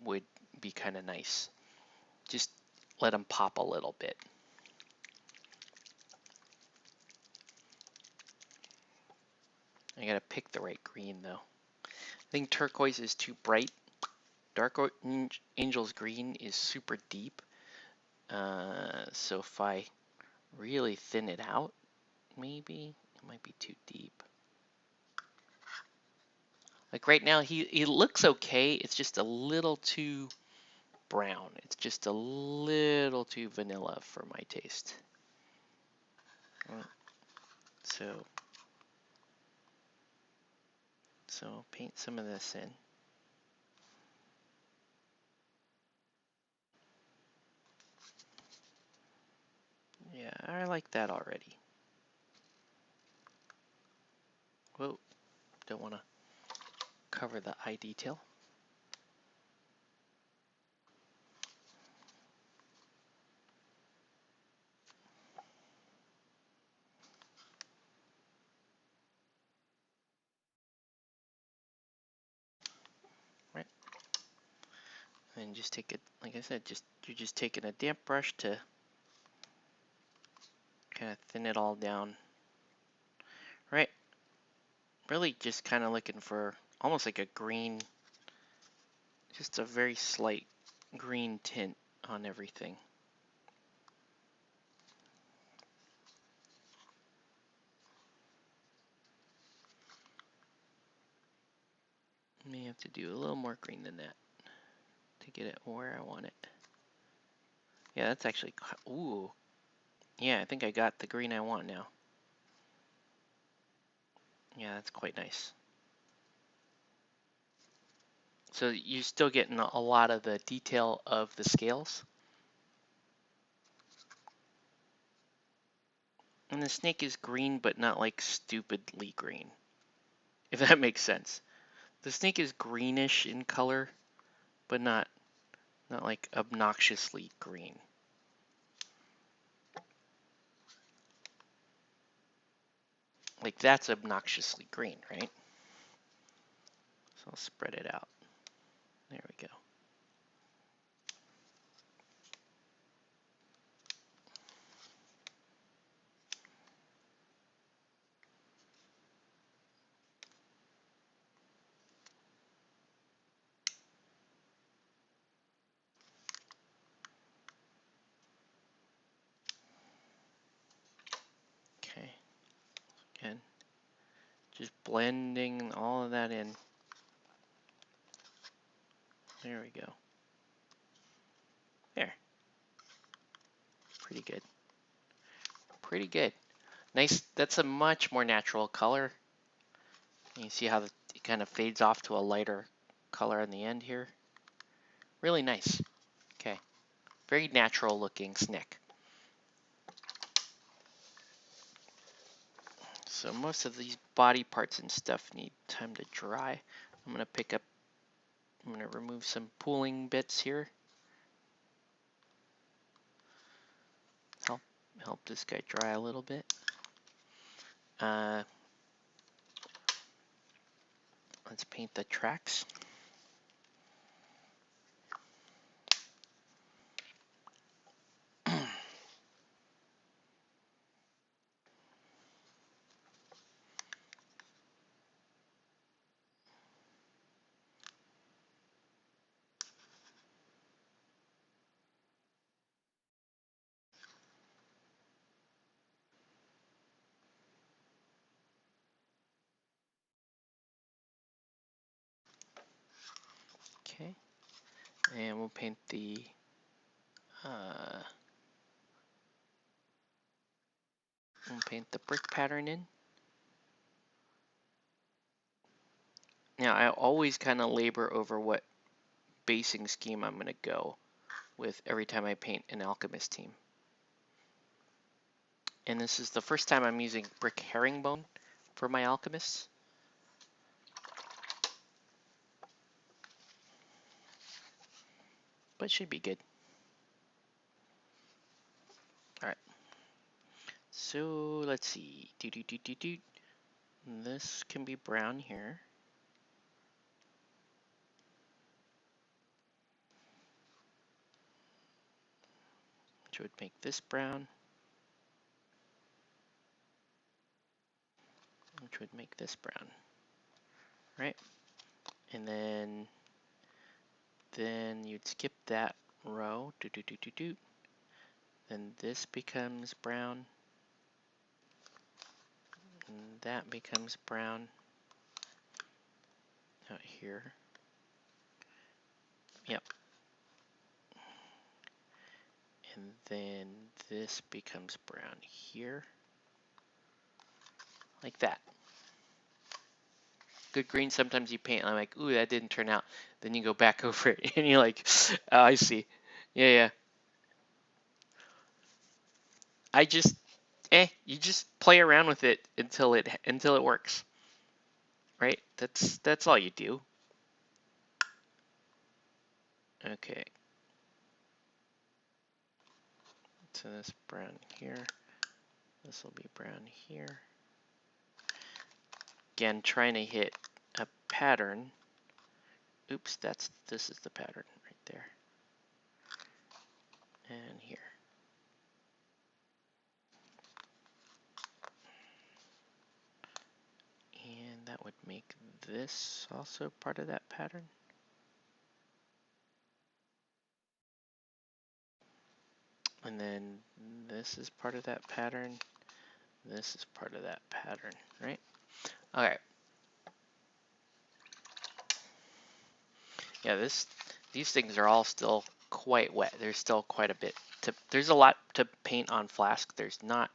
would be kind of nice. Just let them pop a little bit. I gotta pick the right green though. I think turquoise is too bright, Angel's green is super deep. So if I really thin it out, maybe it might be too deep. Like right now, he looks okay. It's just a little too brown. It's just a little too vanilla for my taste. So paint some of this in. Yeah, I like that already. Whoa, don't want to cover the eye detail. Right, and just take it, like I said, you're just taking a damp brush to kind of thin it all down. Right, really just kind of looking for almost like a green, just a very slight green tint on everything. May have to do a little more green than that to get it where I want it. Yeah, that's actually, ooh. Yeah, I think I got the green I want now. Yeah, that's quite nice. So you're still getting a lot of the detail of the scales. And the snake is green, but not like stupidly green, if that makes sense. The snake is greenish in color, but not like obnoxiously green. Like that's obnoxiously green, right? So I'll spread it out. There we go. Okay. Again, just blending all of that in. There we go. There. Pretty good. Pretty good. Nice. That's a much more natural color. You see how it kind of fades off to a lighter color in the end here. Really nice. Okay. Very natural looking snake. So most of these body parts and stuff need time to dry. I'm going to remove some pooling bits here. Help this guy dry a little bit. Let's paint the tracks. Okay. And we'll paint the brick pattern in. Now I always kind of labor over what basing scheme I'm going to go with every time I paint an Alchemist team. And this is the first time I'm using brick herringbone for my Alchemists. But should be good. All right. So let's see. This can be brown here. Which would make this brown. Which would make this brown. Right? And then then you'd skip that row. Then this becomes brown. And that becomes brown. Out here. Yep. And then this becomes brown here. Like that. Good green, sometimes you paint, and I'm like, ooh, that didn't turn out. Then you go back over it, and you're like, oh, I see. Yeah. I just, you just play around with it until it works, right? That's all you do. Okay. So this brown here. This will be brown here. Again, trying to hit a pattern. Oops, this is the pattern right there. And here. And that would make this also part of that pattern. And then this is part of that pattern. This is part of that pattern, right? Okay. Yeah, these things are all still quite wet. There's still quite a bit there's a lot to paint on Flask. There's not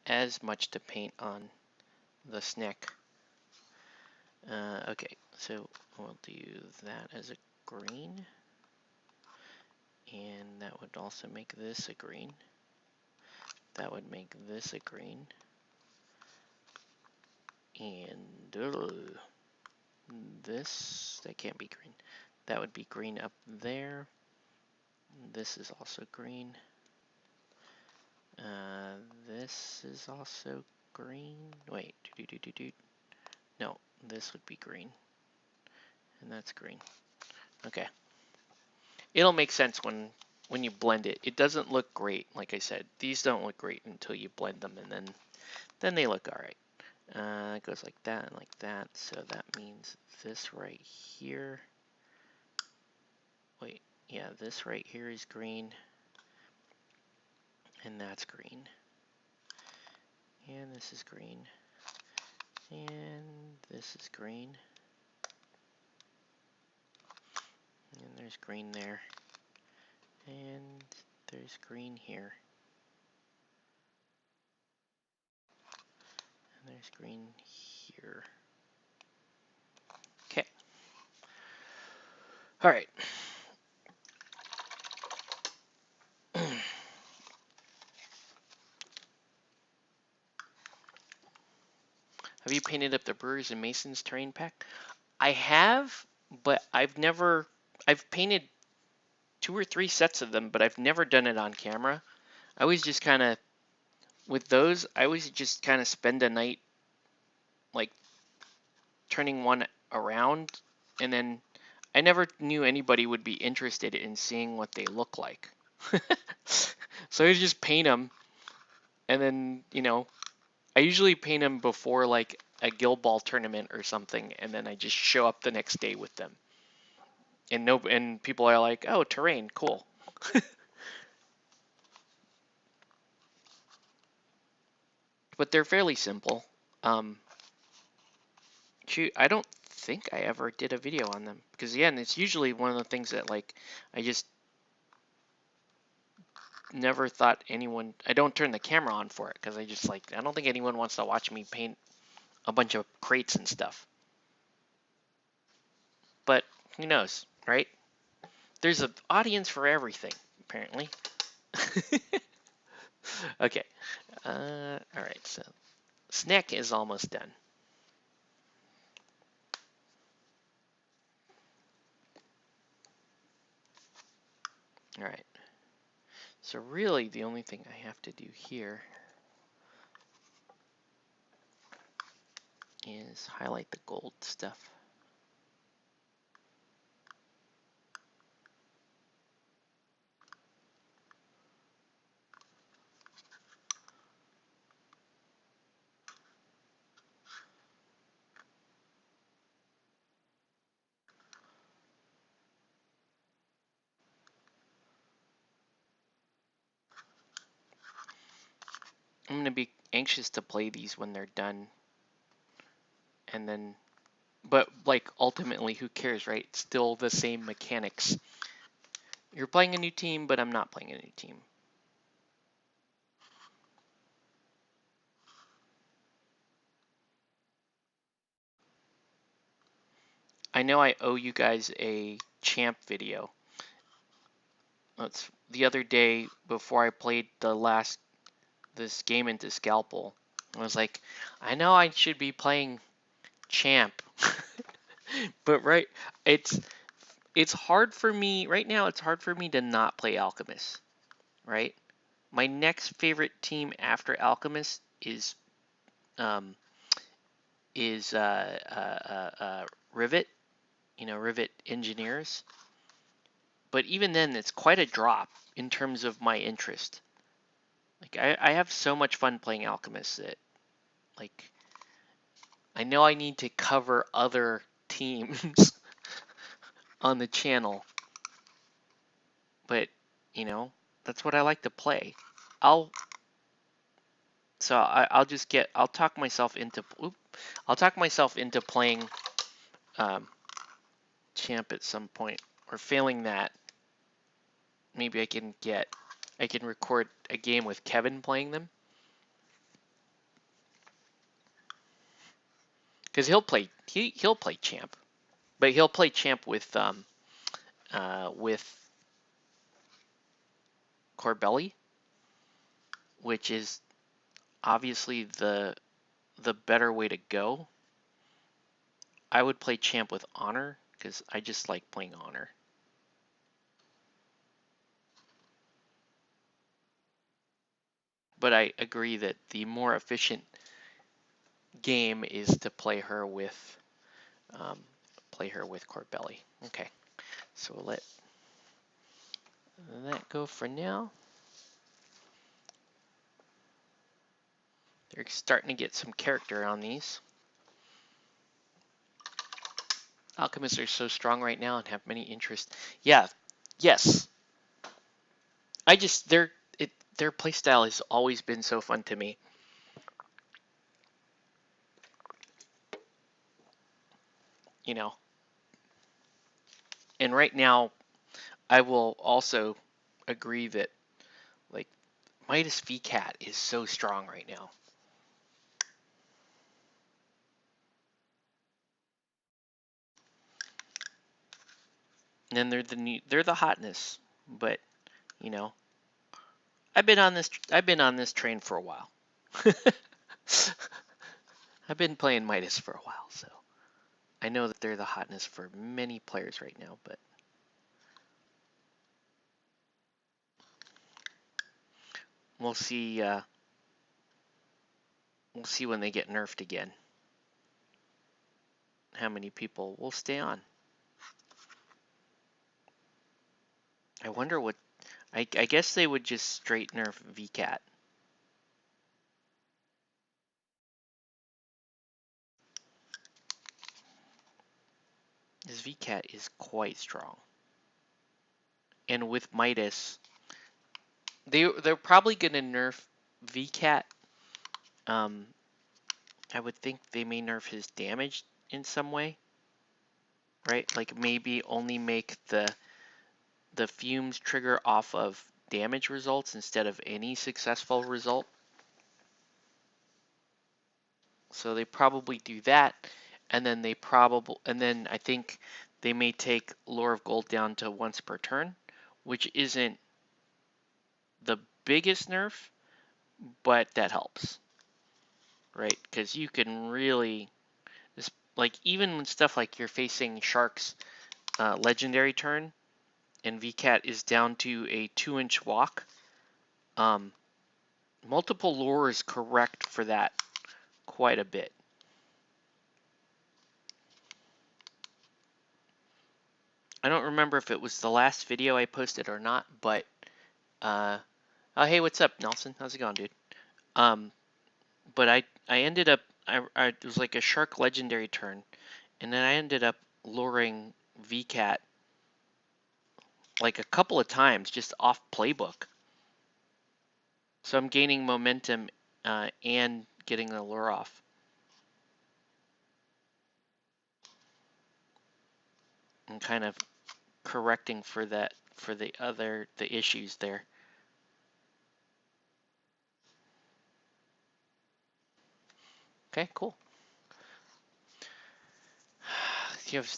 as much to paint on the Snick. Okay, so we'll do that as a green. And that would also make this a green. That would make this a green. And this, that can't be green. That would be green up there. This is also green. This is also green. Wait, no, this would be green. And that's green. Okay. It'll make sense when you blend it. It doesn't look great, like I said. These don't look great until you blend them, and then they look all right. It goes like that and like that. So that means this right here. Wait, yeah, this right here is green. And that's green. And this is green. And this is green. And there's green there. And there's green here. And there's green here. Okay. All right. Have you painted up the Brewers and Masons terrain pack? I have, but I've painted 2 or 3 sets of them, but I've never done it on camera. I always just kind of, with those, I always just kind of spend a night like turning one around, and then I never knew anybody would be interested in seeing what they look like. So I just paint them, and then, I usually paint them before like a guild ball tournament or something, and then I just show up the next day with them. And people are like, "Oh, terrain, cool." But they're fairly simple. Shoot, I don't think I ever did a video on them because again, it's usually one of the things that like I just never thought I don't turn the camera on for it because I don't think anyone wants to watch me paint a bunch of crates and stuff. But who knows, right? There's an audience for everything, apparently. Okay. All right, so snack is almost done. All right. So really the only thing I have to do here is highlight the gold stuff. I'm gonna be anxious to play these when they're done, and then, but like ultimately, who cares, right? It's still the same mechanics. You're playing a new team, but I'm not playing a new team. I know I owe you guys a champ video. That's the other day before I played this game into Scalpel. I was like, I know I should be playing champ, but right, it's hard for me right now. It's hard for me to not play Alchemist, right? My next favorite team after Alchemist um, is Rivet. Rivet Engineers. But even then, it's quite a drop in terms of my interest. Like I have so much fun playing Alchemist that like I know I need to cover other teams on the channel, but that's what I like to play. I'll I'll talk myself into playing um, champ at some point, or failing that, maybe I can record a game with Kevin playing them, because he'll play champ, but he'll play champ with Corbelli, which is obviously the better way to go. I would play champ with Honor because I just like playing Honor. But I agree that the more efficient game is to um, play her with Corbelli. Okay, so we'll let that go for now. They're starting to get some character on these. Alchemists are so strong right now and have many interests. Yeah, yes. I just their playstyle has always been so fun to me. You know, and right now I will also agree that like Midas VCat is so strong right now. And then they're the hotness, but you know, I've been on this train for a while. I've been playing Midas for a while, so I know that they're the hotness for many players right now, but we'll see when they get nerfed again how many people will stay on. I wonder what I guess they would just straight nerf VCat. This VCat is quite strong. And with Midas, they're probably gonna nerf VCat. I would think they may nerf his damage in some way, right? Like maybe only make the fumes trigger off of damage results instead of any successful result. So they probably do that, and then I think they may take Lure of Gold down to once per turn, which isn't the biggest nerf, but that helps, right? Because you can really like even when stuff like you're facing Shark's legendary turn, and VCat is down to a 2-inch walk. Multiple lures correct for that quite a bit. I don't remember if it was the last video I posted or not, but oh hey, what's up, Nelson? How's it going, dude? But I ended up it was like a Shark legendary turn, and then I ended up luring VCat like a couple of times just off playbook. So I'm gaining momentum and getting the lure off. And kind of correcting for the issues there. Okay, cool. You have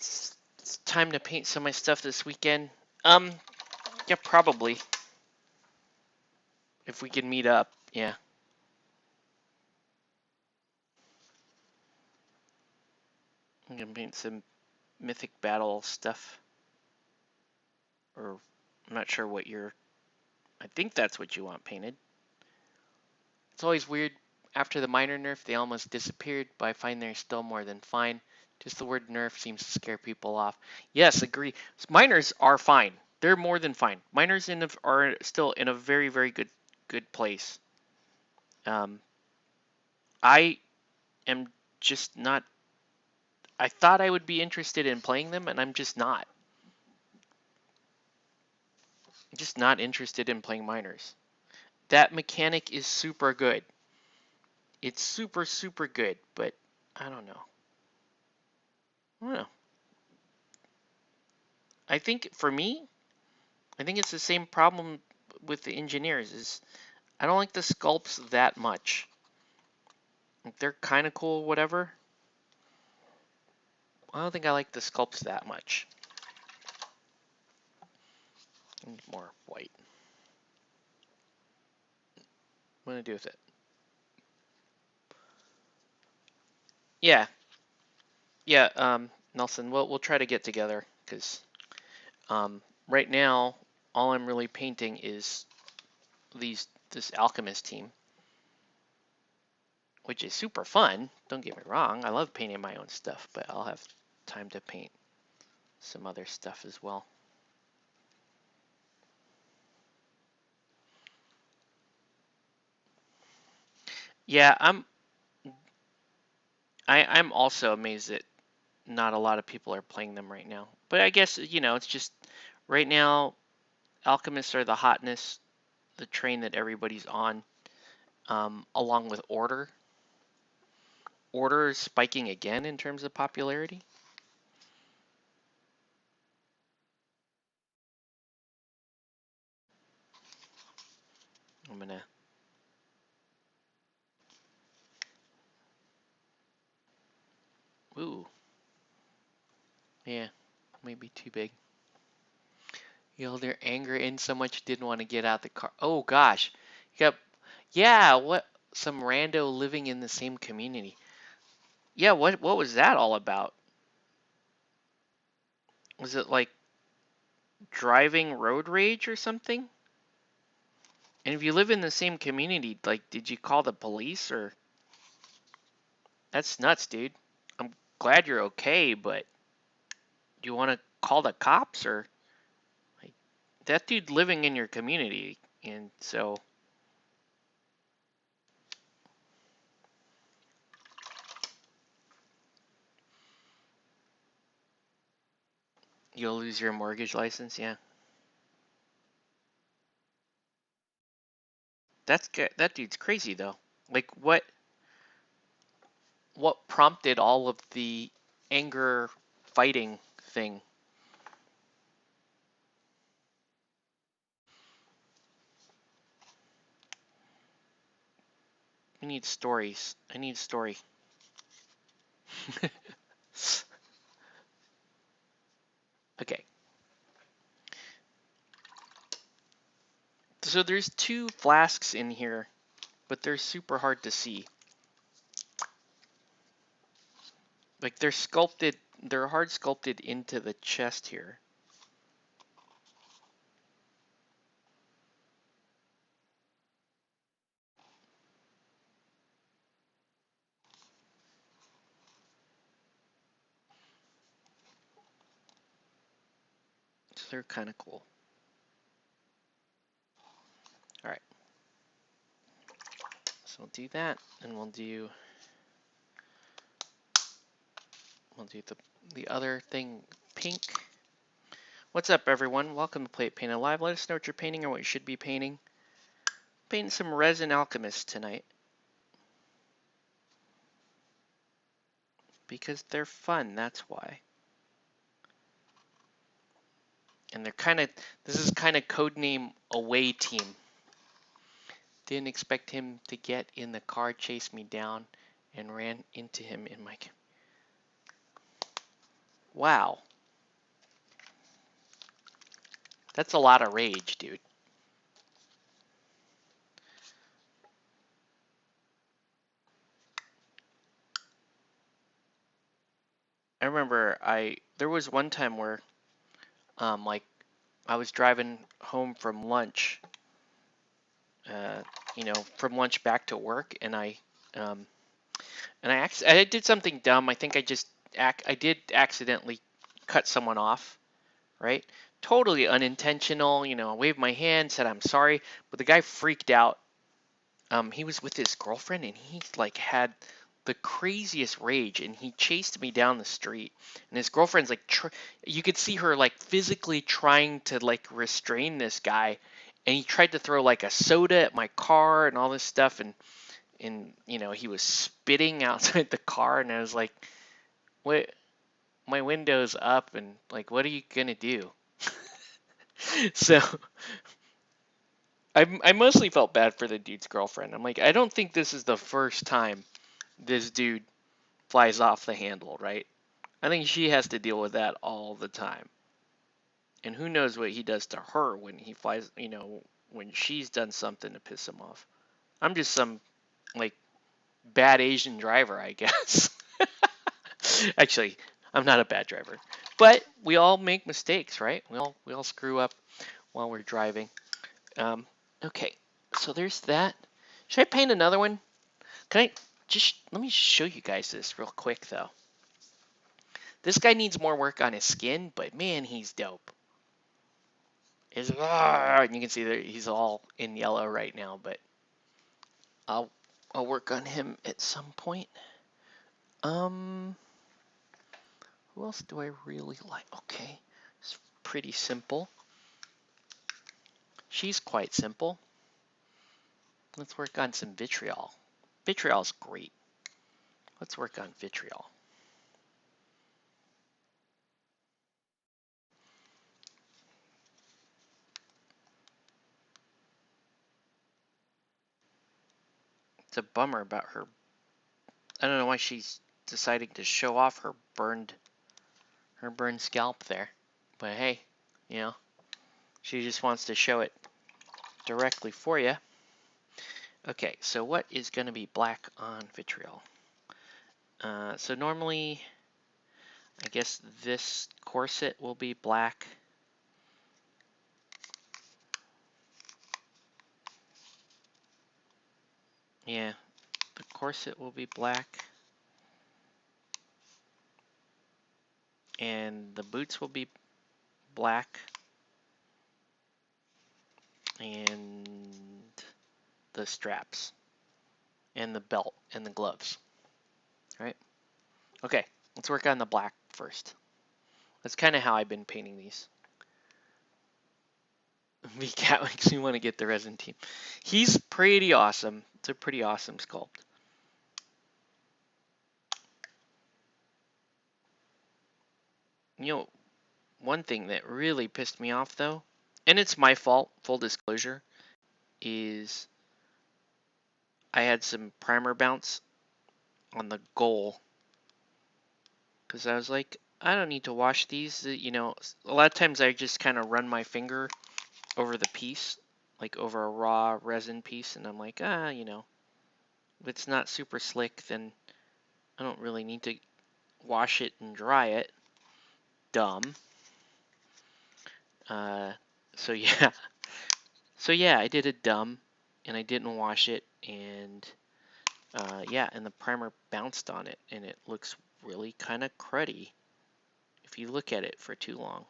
time to paint some of my stuff this weekend? Yeah, probably. If we can meet up, yeah. I'm gonna paint some mythic battle stuff. Or I'm not sure what I think that's what you want painted. It's always weird. After the minor nerf, they almost disappeared, but I find they're still more than fine. Just the word nerf seems to scare people off. Yes, agree. Minors are fine. They're more than fine. Minors are still in a very, very good place. I am just not. I thought I would be interested in playing them, and I'm just not. I'm just not interested in playing minors. That mechanic is super good. It's super, super good, but I don't know. I don't know. I think for me, I think it's the same problem with the engineers. Is I don't like the sculpts that much. Like, they're kind of cool, whatever. I don't think I like the sculpts that much. I need more white. What do I do with it? Yeah, yeah. Nelson, we'll try to get together because right now all I'm really painting is this Alchemist team, which is super fun. Don't get me wrong. I love painting my own stuff, but I'll have time to paint some other stuff as well. Yeah, I'm also amazed that not a lot of people are playing them right now. But I guess, it's just right now Alchemists are the hotness, the train that everybody's on, along with Order. Order is spiking again in terms of popularity. I'm gonna. Ooh, yeah, maybe too big. Their anger in so much didn't want to get out the car. Oh gosh, you got. Yeah, what? Some rando living in the same community. Yeah, what was that all about? Was it like driving road rage or something? And if you live in the same community, like, did you call the police or? That's nuts, dude. I'm glad you're okay, but do you want to call the cops or? Like, that dude living in your community, and so you'll lose your mortgage license. Yeah, that dude's crazy though. Like, what prompted all of the anger fighting thing? We need stories. I need story. Okay. So there's two flasks in here, but they're super hard to see. Like, they're hard sculpted into the chest here. So they're kind of cool. All right. So we'll do that, and we'll do the other thing pink. What's up, everyone? Welcome to Play It Painted Live. Let us know what you're painting or what you should be painting. Painting some Resin Alchemists tonight. Because they're fun, that's why. And they're kind of, this is kind of codename away team. Didn't expect him to get in the car, chase me down, and ran into him in my... Wow. That's a lot of rage, dude. I remember there was one time where like I was driving home from lunch, from lunch back to work, and um, I did something dumb. I think I did accidentally cut someone off, right? Totally unintentional. I waved my hand, said I'm sorry, but the guy freaked out. He was with his girlfriend, and he like had the craziest rage, and he chased me down the street. And his girlfriend's like, you could see her like physically trying to like restrain this guy, and he tried to throw like a soda at my car and all this stuff, and he was spitting outside the car, and I was like, what? My window's up, and like, what are you gonna do? So I mostly felt bad for the dude's girlfriend. I'm like, I don't think this is the first time this dude flies off the handle, right? I think she has to deal with that all the time. And who knows what he does to her when he flies, when she's done something to piss him off. I'm just some, like, bad Asian driver, I guess. Actually, I'm not a bad driver. But we all make mistakes, right? We all screw up while we're driving. Okay, so there's that. Should I paint another one? Can I let me show you guys this real quick though. This guy needs more work on his skin, but man, he's dope. And you can see that he's all in yellow right now, but I'll I'll work on him at some point. Um, who else do I really like? Okay, it's pretty simple. She's quite simple. Let's work on some vitriol. Vitriol's great. Let's work on vitriol. It's a bummer about her. I don't know why she's deciding to show off her burned scalp there. But hey, you know, she just wants to show it directly for you. Okay, so what is going to be black on vitriol? So normally, I guess this corset will be black. Yeah, the corset will be black. And the boots will be black. And the straps. And the belt and the gloves. Right? Okay, let's work on the black first. That's kind of how I've been painting these. VCat makes me want to get the resin team. He's pretty awesome. It's a pretty awesome sculpt. You know, one thing that really pissed me off though, and it's my fault, full disclosure, is I had some primer bounce on the goal. Because I was like, I don't need to wash these. A lot of times I just kind of run my finger over the piece, like over a raw resin piece, and I'm like, if it's not super slick, then I don't really need to wash it and dry it. Dumb. Uh, so yeah, I did it dumb, and I didn't wash it, and and the primer bounced on it, and it looks really kind of cruddy if you look at it for too long.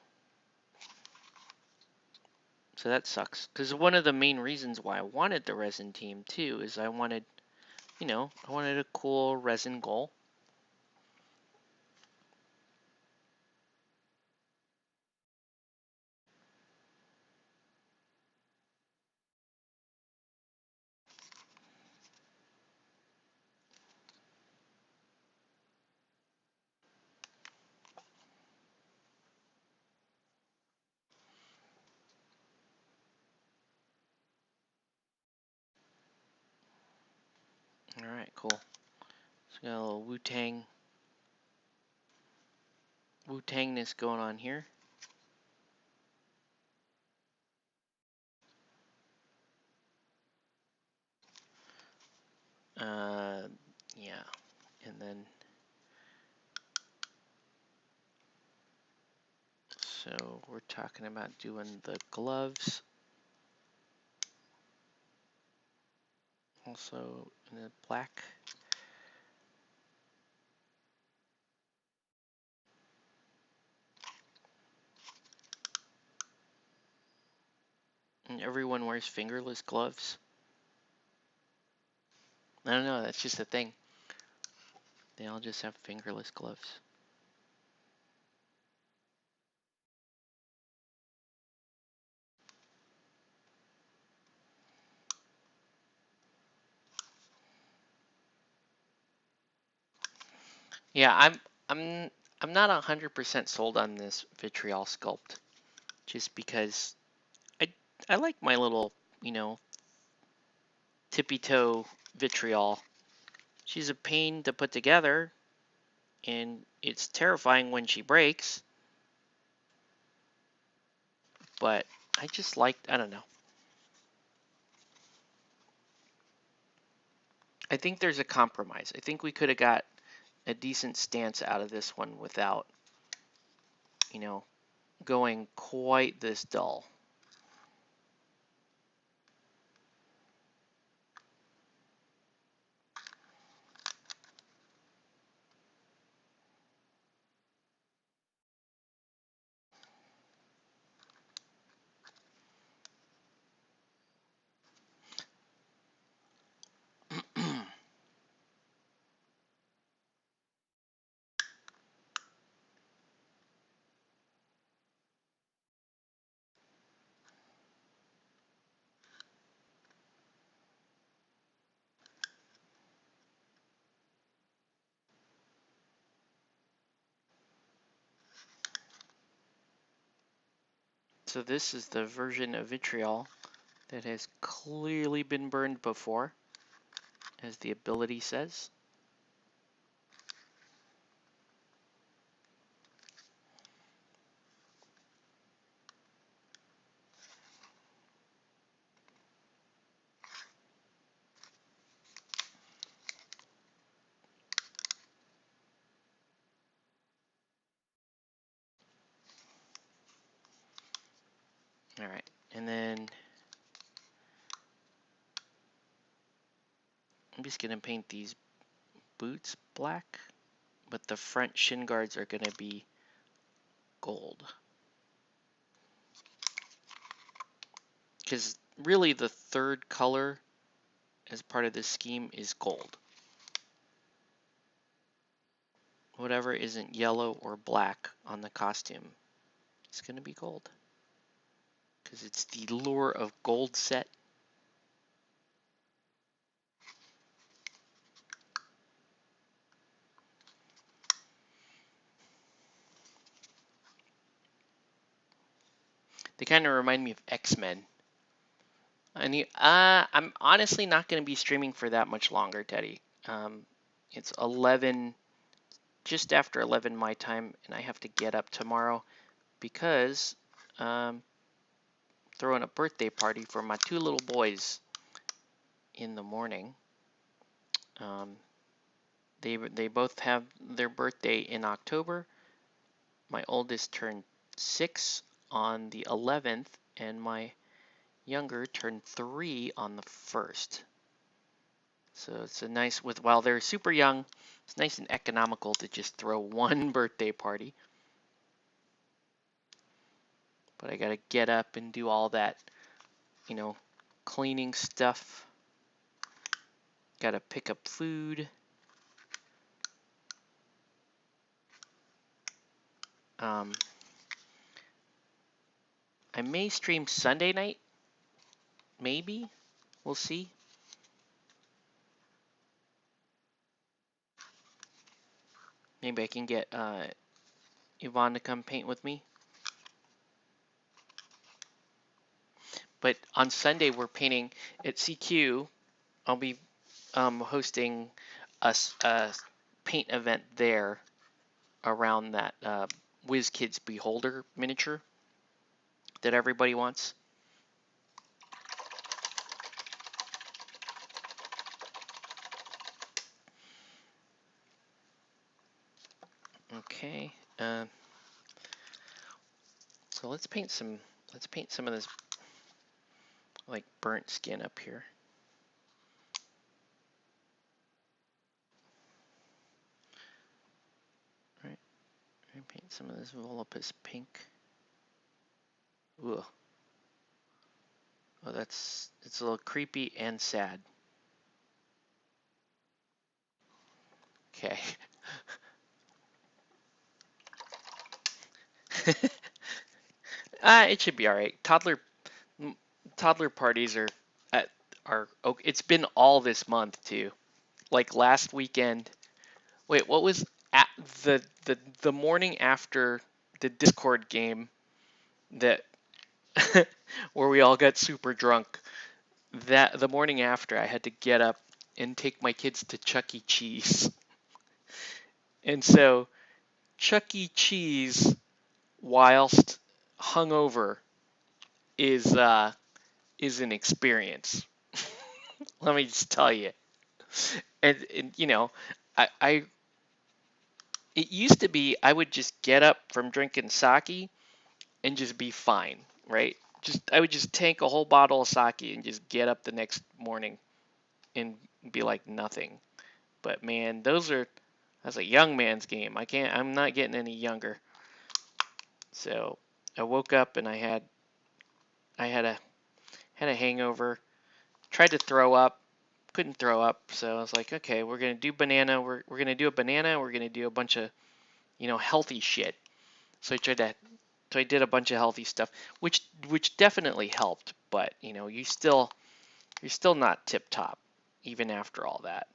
So that sucks, because one of the main reasons why I wanted the resin team too is I wanted a cool resin goal. cool. So got a little Wu-Tangness going on here. Yeah, and then so we're talking about doing the gloves also in the black. And everyone wears fingerless gloves. I don't know, that's just a thing. They all just have fingerless gloves. Yeah, I'm not 100% sold on this vitriol sculpt, just because I I like my little, tippy toe vitriol. She's a pain to put together, and it's terrifying when she breaks. But I just liked, I don't know. I think there's a compromise. I think we could have got a decent stance out of this one without, you know, going quite this dull. So this is the version of vitriol that has clearly been burned before, as the ability says. All right, and then I'm just gonna paint these boots black, but the front shin guards are gonna be gold. Because really the third color as part of this scheme is gold. Whatever isn't yellow or black on the costume is gonna be gold. Because it's the lure of gold set. They kind of remind me of X-Men. I'm honestly not going to be streaming for that much longer, Teddy. It's 11, just after 11 my time, and I have to get up tomorrow because throwing a birthday party for my two little boys in the morning. They both have their birthday in October. My oldest turned 6 on the 11th, and my younger turned 3 on the 1st. So it's a nice, while they're super young, it's nice and economical to just throw one birthday party. But I gotta get up and do all that, cleaning stuff. Gotta pick up food. I may stream Sunday night. Maybe. We'll see. Maybe I can get Yvonne to come paint with me. But on Sunday we're painting at CQ. I'll be hosting a paint event there around that WizKids Beholder miniature that everybody wants. Okay. So let's paint some. Let's paint some of this like burnt skin up here. Right. Paint some of this Volupus pink. Ugh. Oh, it's a little creepy and sad. Okay. It should be all right. Toddler parties are okay. It's been all this month too. Like last weekend. Wait, what was at the morning after the Discord game that where we all got super drunk? That the morning after, I had to get up and take my kids to Chuck E. Cheese. And so Chuck E. Cheese, whilst hungover, is an experience. Let me just tell you. And you know, I it used to be I would just get up from drinking sake and just be fine, right? I would just tank a whole bottle of sake and just get up the next morning and be like nothing. But man, that's a young man's game. I'm not getting any younger. So I woke up and I had a hangover. Tried to throw up, couldn't throw up. So I was like, okay, we're gonna do banana. We're gonna do a banana. We're gonna do a bunch of healthy shit. So I did a bunch of healthy stuff, which definitely helped. But you're still not tip top even after all that.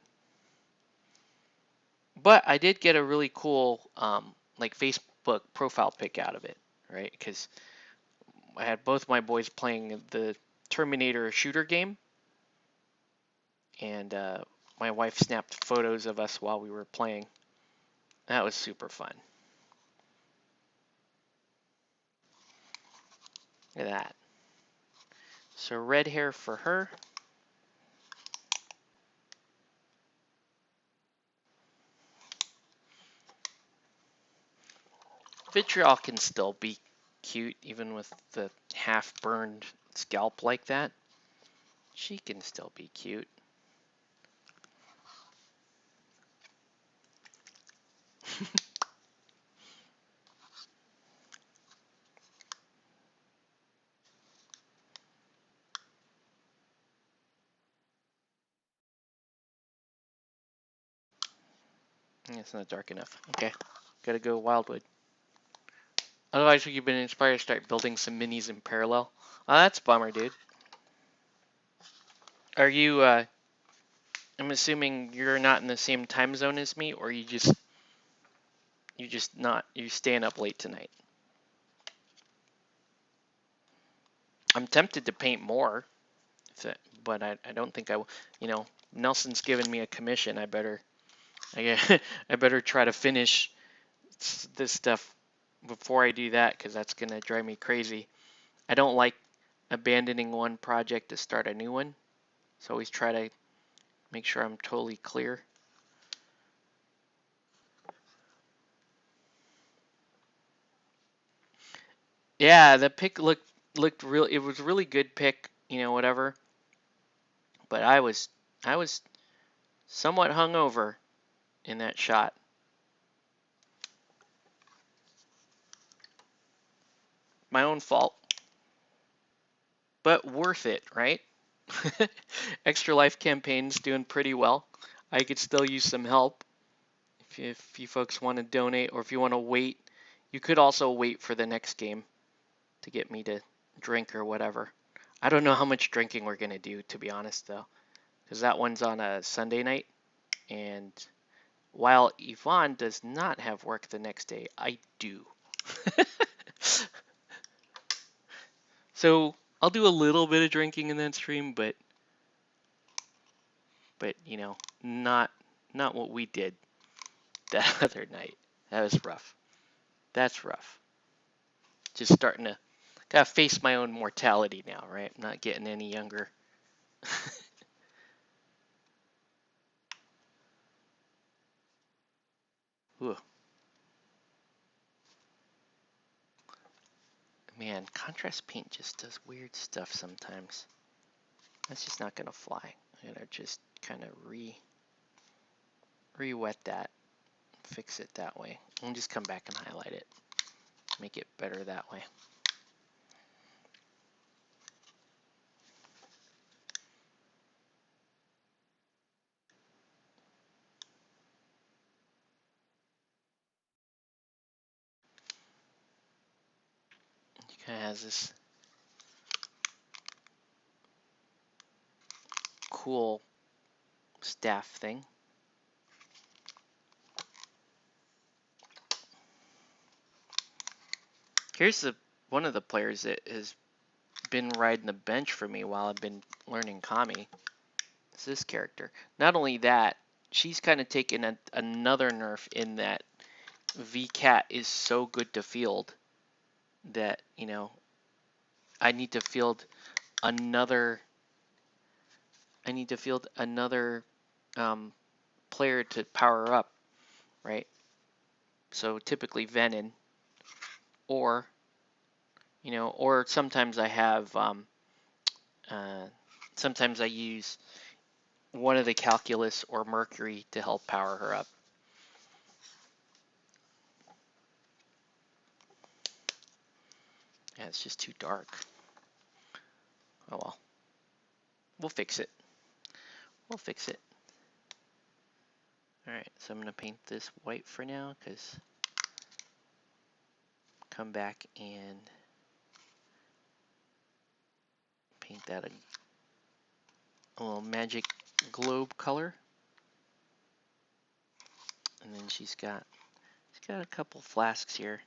But I did get a really cool like Facebook profile pic out of it, right? Because I had both my boys playing the Terminator shooter game, and my wife snapped photos of us while we were playing. That was super fun. Look at that. So red hair for her. Vitriol can still be cute even with the half-burned scalp like that. She can still be cute. It's not dark enough. Okay, gotta go Wildwood. Otherwise, you've been inspired to start building some minis in parallel. Oh, that's a bummer, dude. Are you, I'm assuming you're not in the same time zone as me, or you staying up late tonight? I'm tempted to paint more, but I don't think I will. Nelson's given me a commission. I better try to finish this stuff before I do that, because that's gonna drive me crazy. I don't like abandoning one project to start a new one, so always try to make sure I'm totally clear. Yeah, the pick looked real. It was a really good pick, whatever. But I was somewhat hungover in that shot. My own fault, but worth it, right? Extra Life campaign's doing pretty well. I could still use some help if you folks want to donate, or if you want to wait. You could also wait for the next game to get me to drink or whatever. I don't know how much drinking we're gonna do, to be honest, though, because that one's on a Sunday night, and while Yvonne does not have work the next day, I do. So I'll do a little bit of drinking in that stream, but but you know, not what we did that other night. That was rough. That's rough. Just starting to gotta face my own mortality now, right? I'm not getting any younger. Ooh. Man, contrast paint just does weird stuff sometimes. That's just not gonna fly. I'm gonna just kind of re-wet that, fix it that way, and just come back and highlight it, make it better that way. It kind of has this cool staff thing. Here's one of the players that has been riding the bench for me while I've been learning Kami. It's this character. Not only that, she's kind of taken another nerf in that VCat is so good to field that, you know, I need to field another player to power up, right? So typically Venin, or you know, or sometimes I have sometimes I use one of the Calculus or Mercury to help power her up. Yeah, it's just too dark. Oh well. We'll fix it. We'll fix it. Alright, so I'm going to paint this white for now, because come back and paint that a little magic globe color. And then she's got a couple flasks here.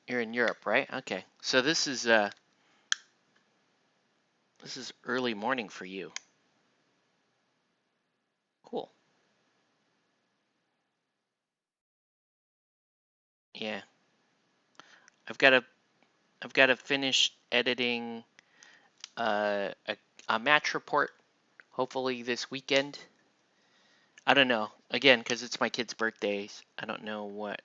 You're in Europe, right? Okay. So this is early morning for you. Cool. Yeah. I've got to finish editing a match report hopefully this weekend. I don't know. Again, because it's my kid's birthdays, I don't know what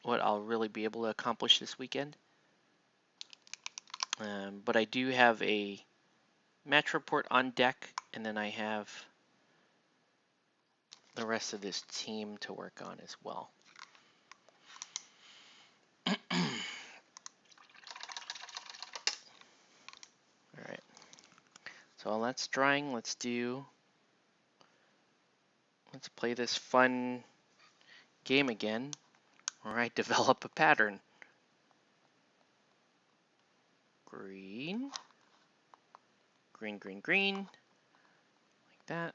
I'll really be able to accomplish this weekend. But I do have a match report on deck, and then I have the rest of this team to work on as well. All right. So while that's drying, let's play this fun game again, where I develop a pattern. Green, green, green, green, like that.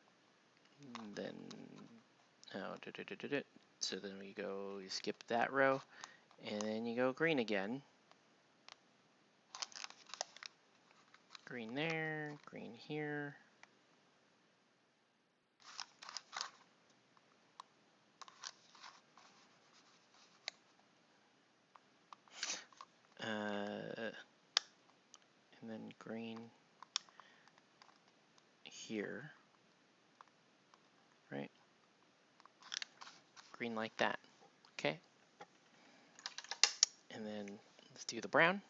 And then, so then you skip that row, and then you go green again. Green there, green here. And then green here, right? Green like that, okay? And then let's do the brown.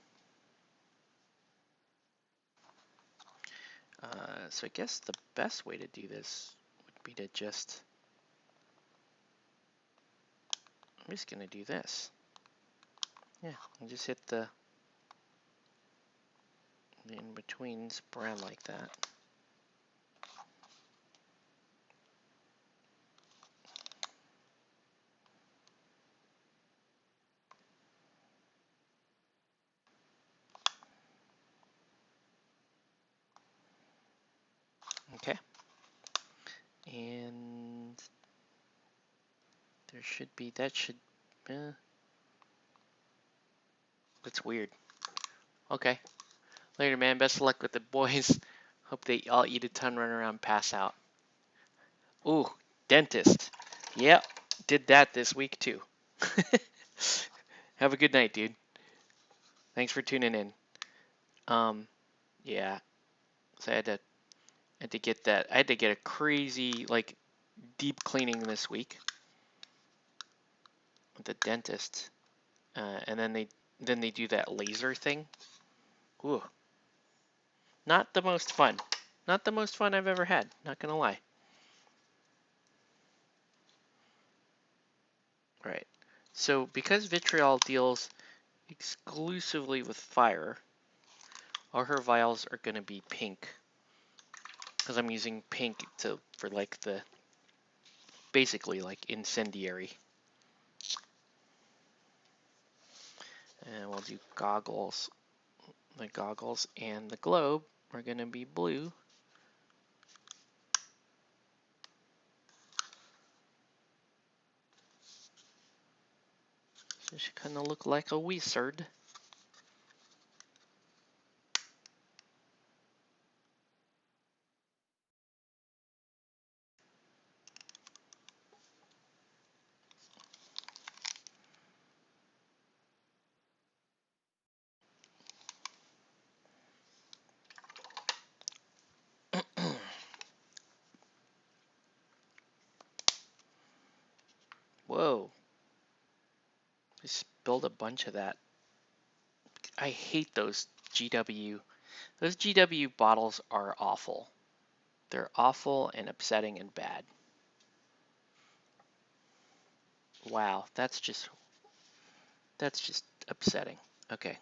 So I guess the best way to do this would be to just, I'm just gonna do this. Yeah, I'll just hit the in-betweens brown like that. Okay. And there should be, that should, that's weird. Okay. Later, man. Best of luck with the boys. Hope they all eat a ton, run around, pass out. Ooh, dentist. Yep, did that this week too. Have a good night, dude. Thanks for tuning in. Yeah. So I had to get that. I had to get a crazy like deep cleaning this week with the dentist, and then they do that laser thing. Ooh, not the most fun. Not the most fun I've ever had. Not gonna lie. Right. So because vitriol deals exclusively with fire, all her vials are gonna be pink because I'm using pink for like the basically like incendiary. And we'll do goggles. The goggles and the globe are going to be blue. So she kind of look like a wizard. Whoa. I spilled a bunch of that. I hate those GW. Those GW bottles are awful. They're awful and upsetting and bad. Wow, that's just upsetting. Okay.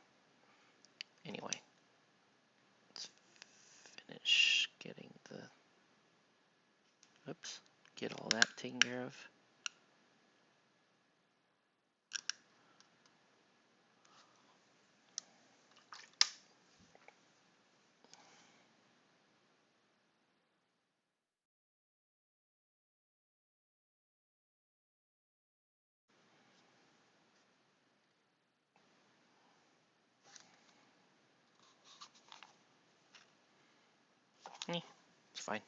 Anyway, let's finish getting the oops, get all that taken care of. It's fine.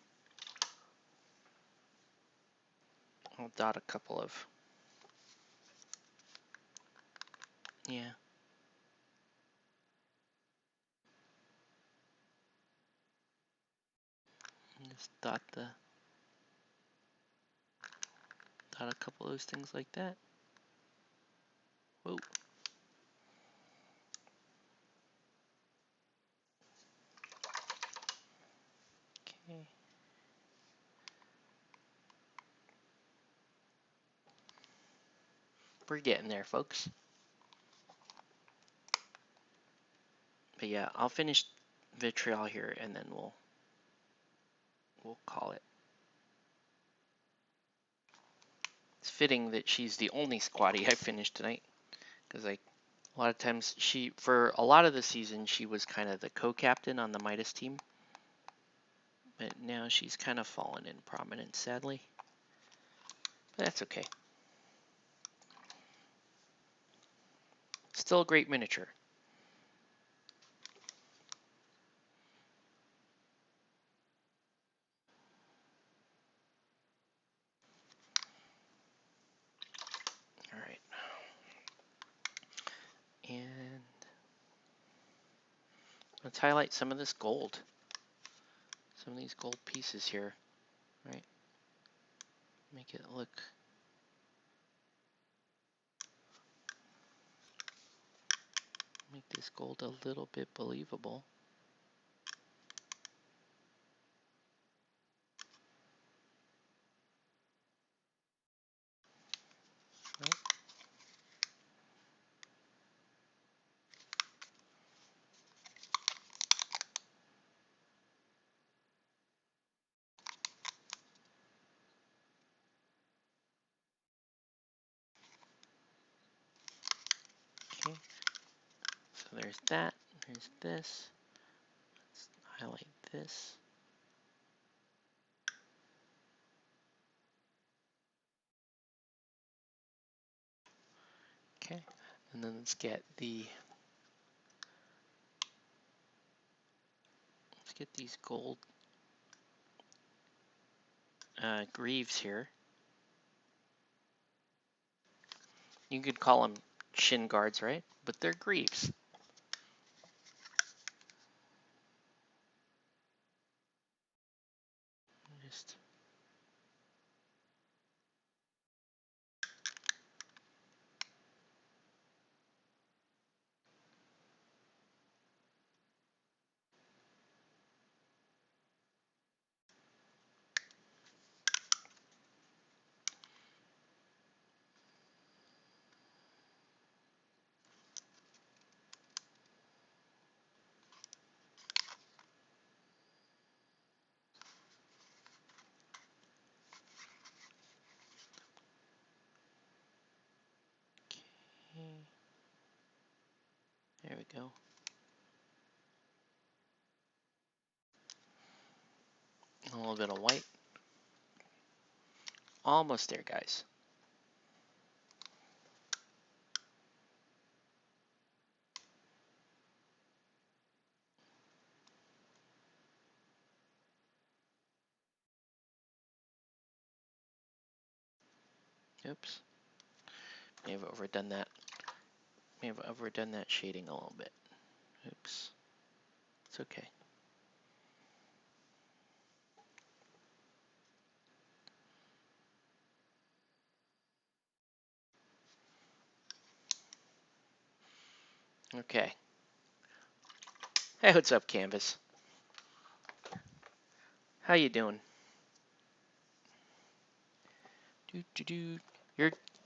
I'll dot a couple of yeah. Just dot a couple of those things like that. Whoa. Okay. We're getting there, folks. But yeah, I'll finish vitriol here and then we'll call it. It's fitting that she's the only squatty I finished tonight, because like a lot of times for a lot of the season she was kind of the co-captain on the Midas team, but now she's kind of fallen in prominence, sadly. But that's okay. Still a great miniature. All right. And let's highlight some of this gold. Some of these gold pieces here, right? Make it look make this gold a little bit believable. Right? Okay. So there's that. There's this. Let's highlight this. Okay, and then let's get these gold greaves here. You could call them Shin Guards, right? But they're greaves. Just okay. There we go. A little bit of white. Almost there, guys. Oops. May have overdone that. May have overdone that shading a little bit. Oops. It's okay. Okay. Hey, what's up, Canvas? How you doing?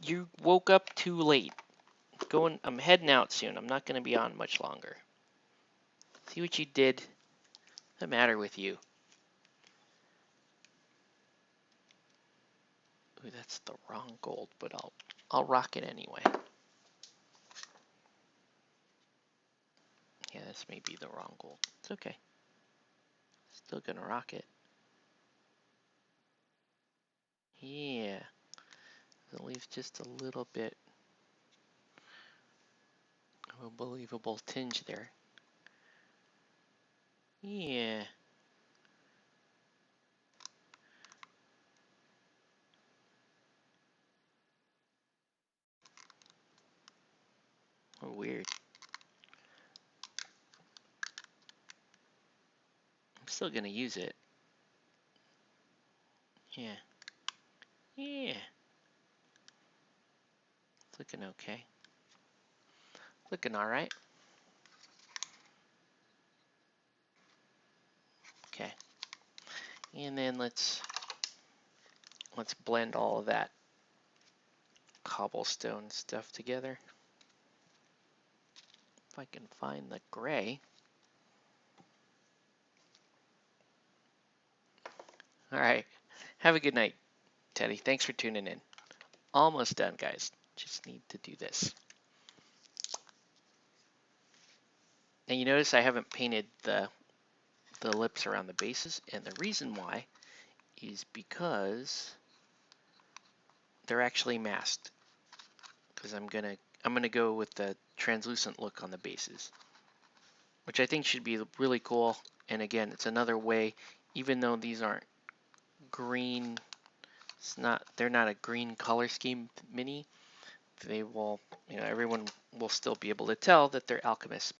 You woke up too late. I'm heading out soon. I'm not gonna be on much longer. See what you did? What's the matter with you? Ooh, that's the wrong gold, but I'll rock it anyway. Yeah, this may be the wrong gold. It's okay. Still gonna rock it. Yeah. It leaves just a little bit of a believable tinge there. Yeah. Oh, weird. I'm still gonna use it. Yeah. Yeah. It's looking okay. Looking alright. Okay. And then let's blend all of that cobblestone stuff together. If I can find the gray. Alright. Have a good night, Teddy. Thanks for tuning in. Almost done, guys. Just need to do this. And you notice I haven't painted the lips around the bases, and the reason why is because they're actually masked. Because I'm gonna go with the translucent look on the bases, which I think should be really cool. And again, it's another way, even though these aren't green, they're not a green color scheme mini. They will, everyone will still be able to tell that they're alchemists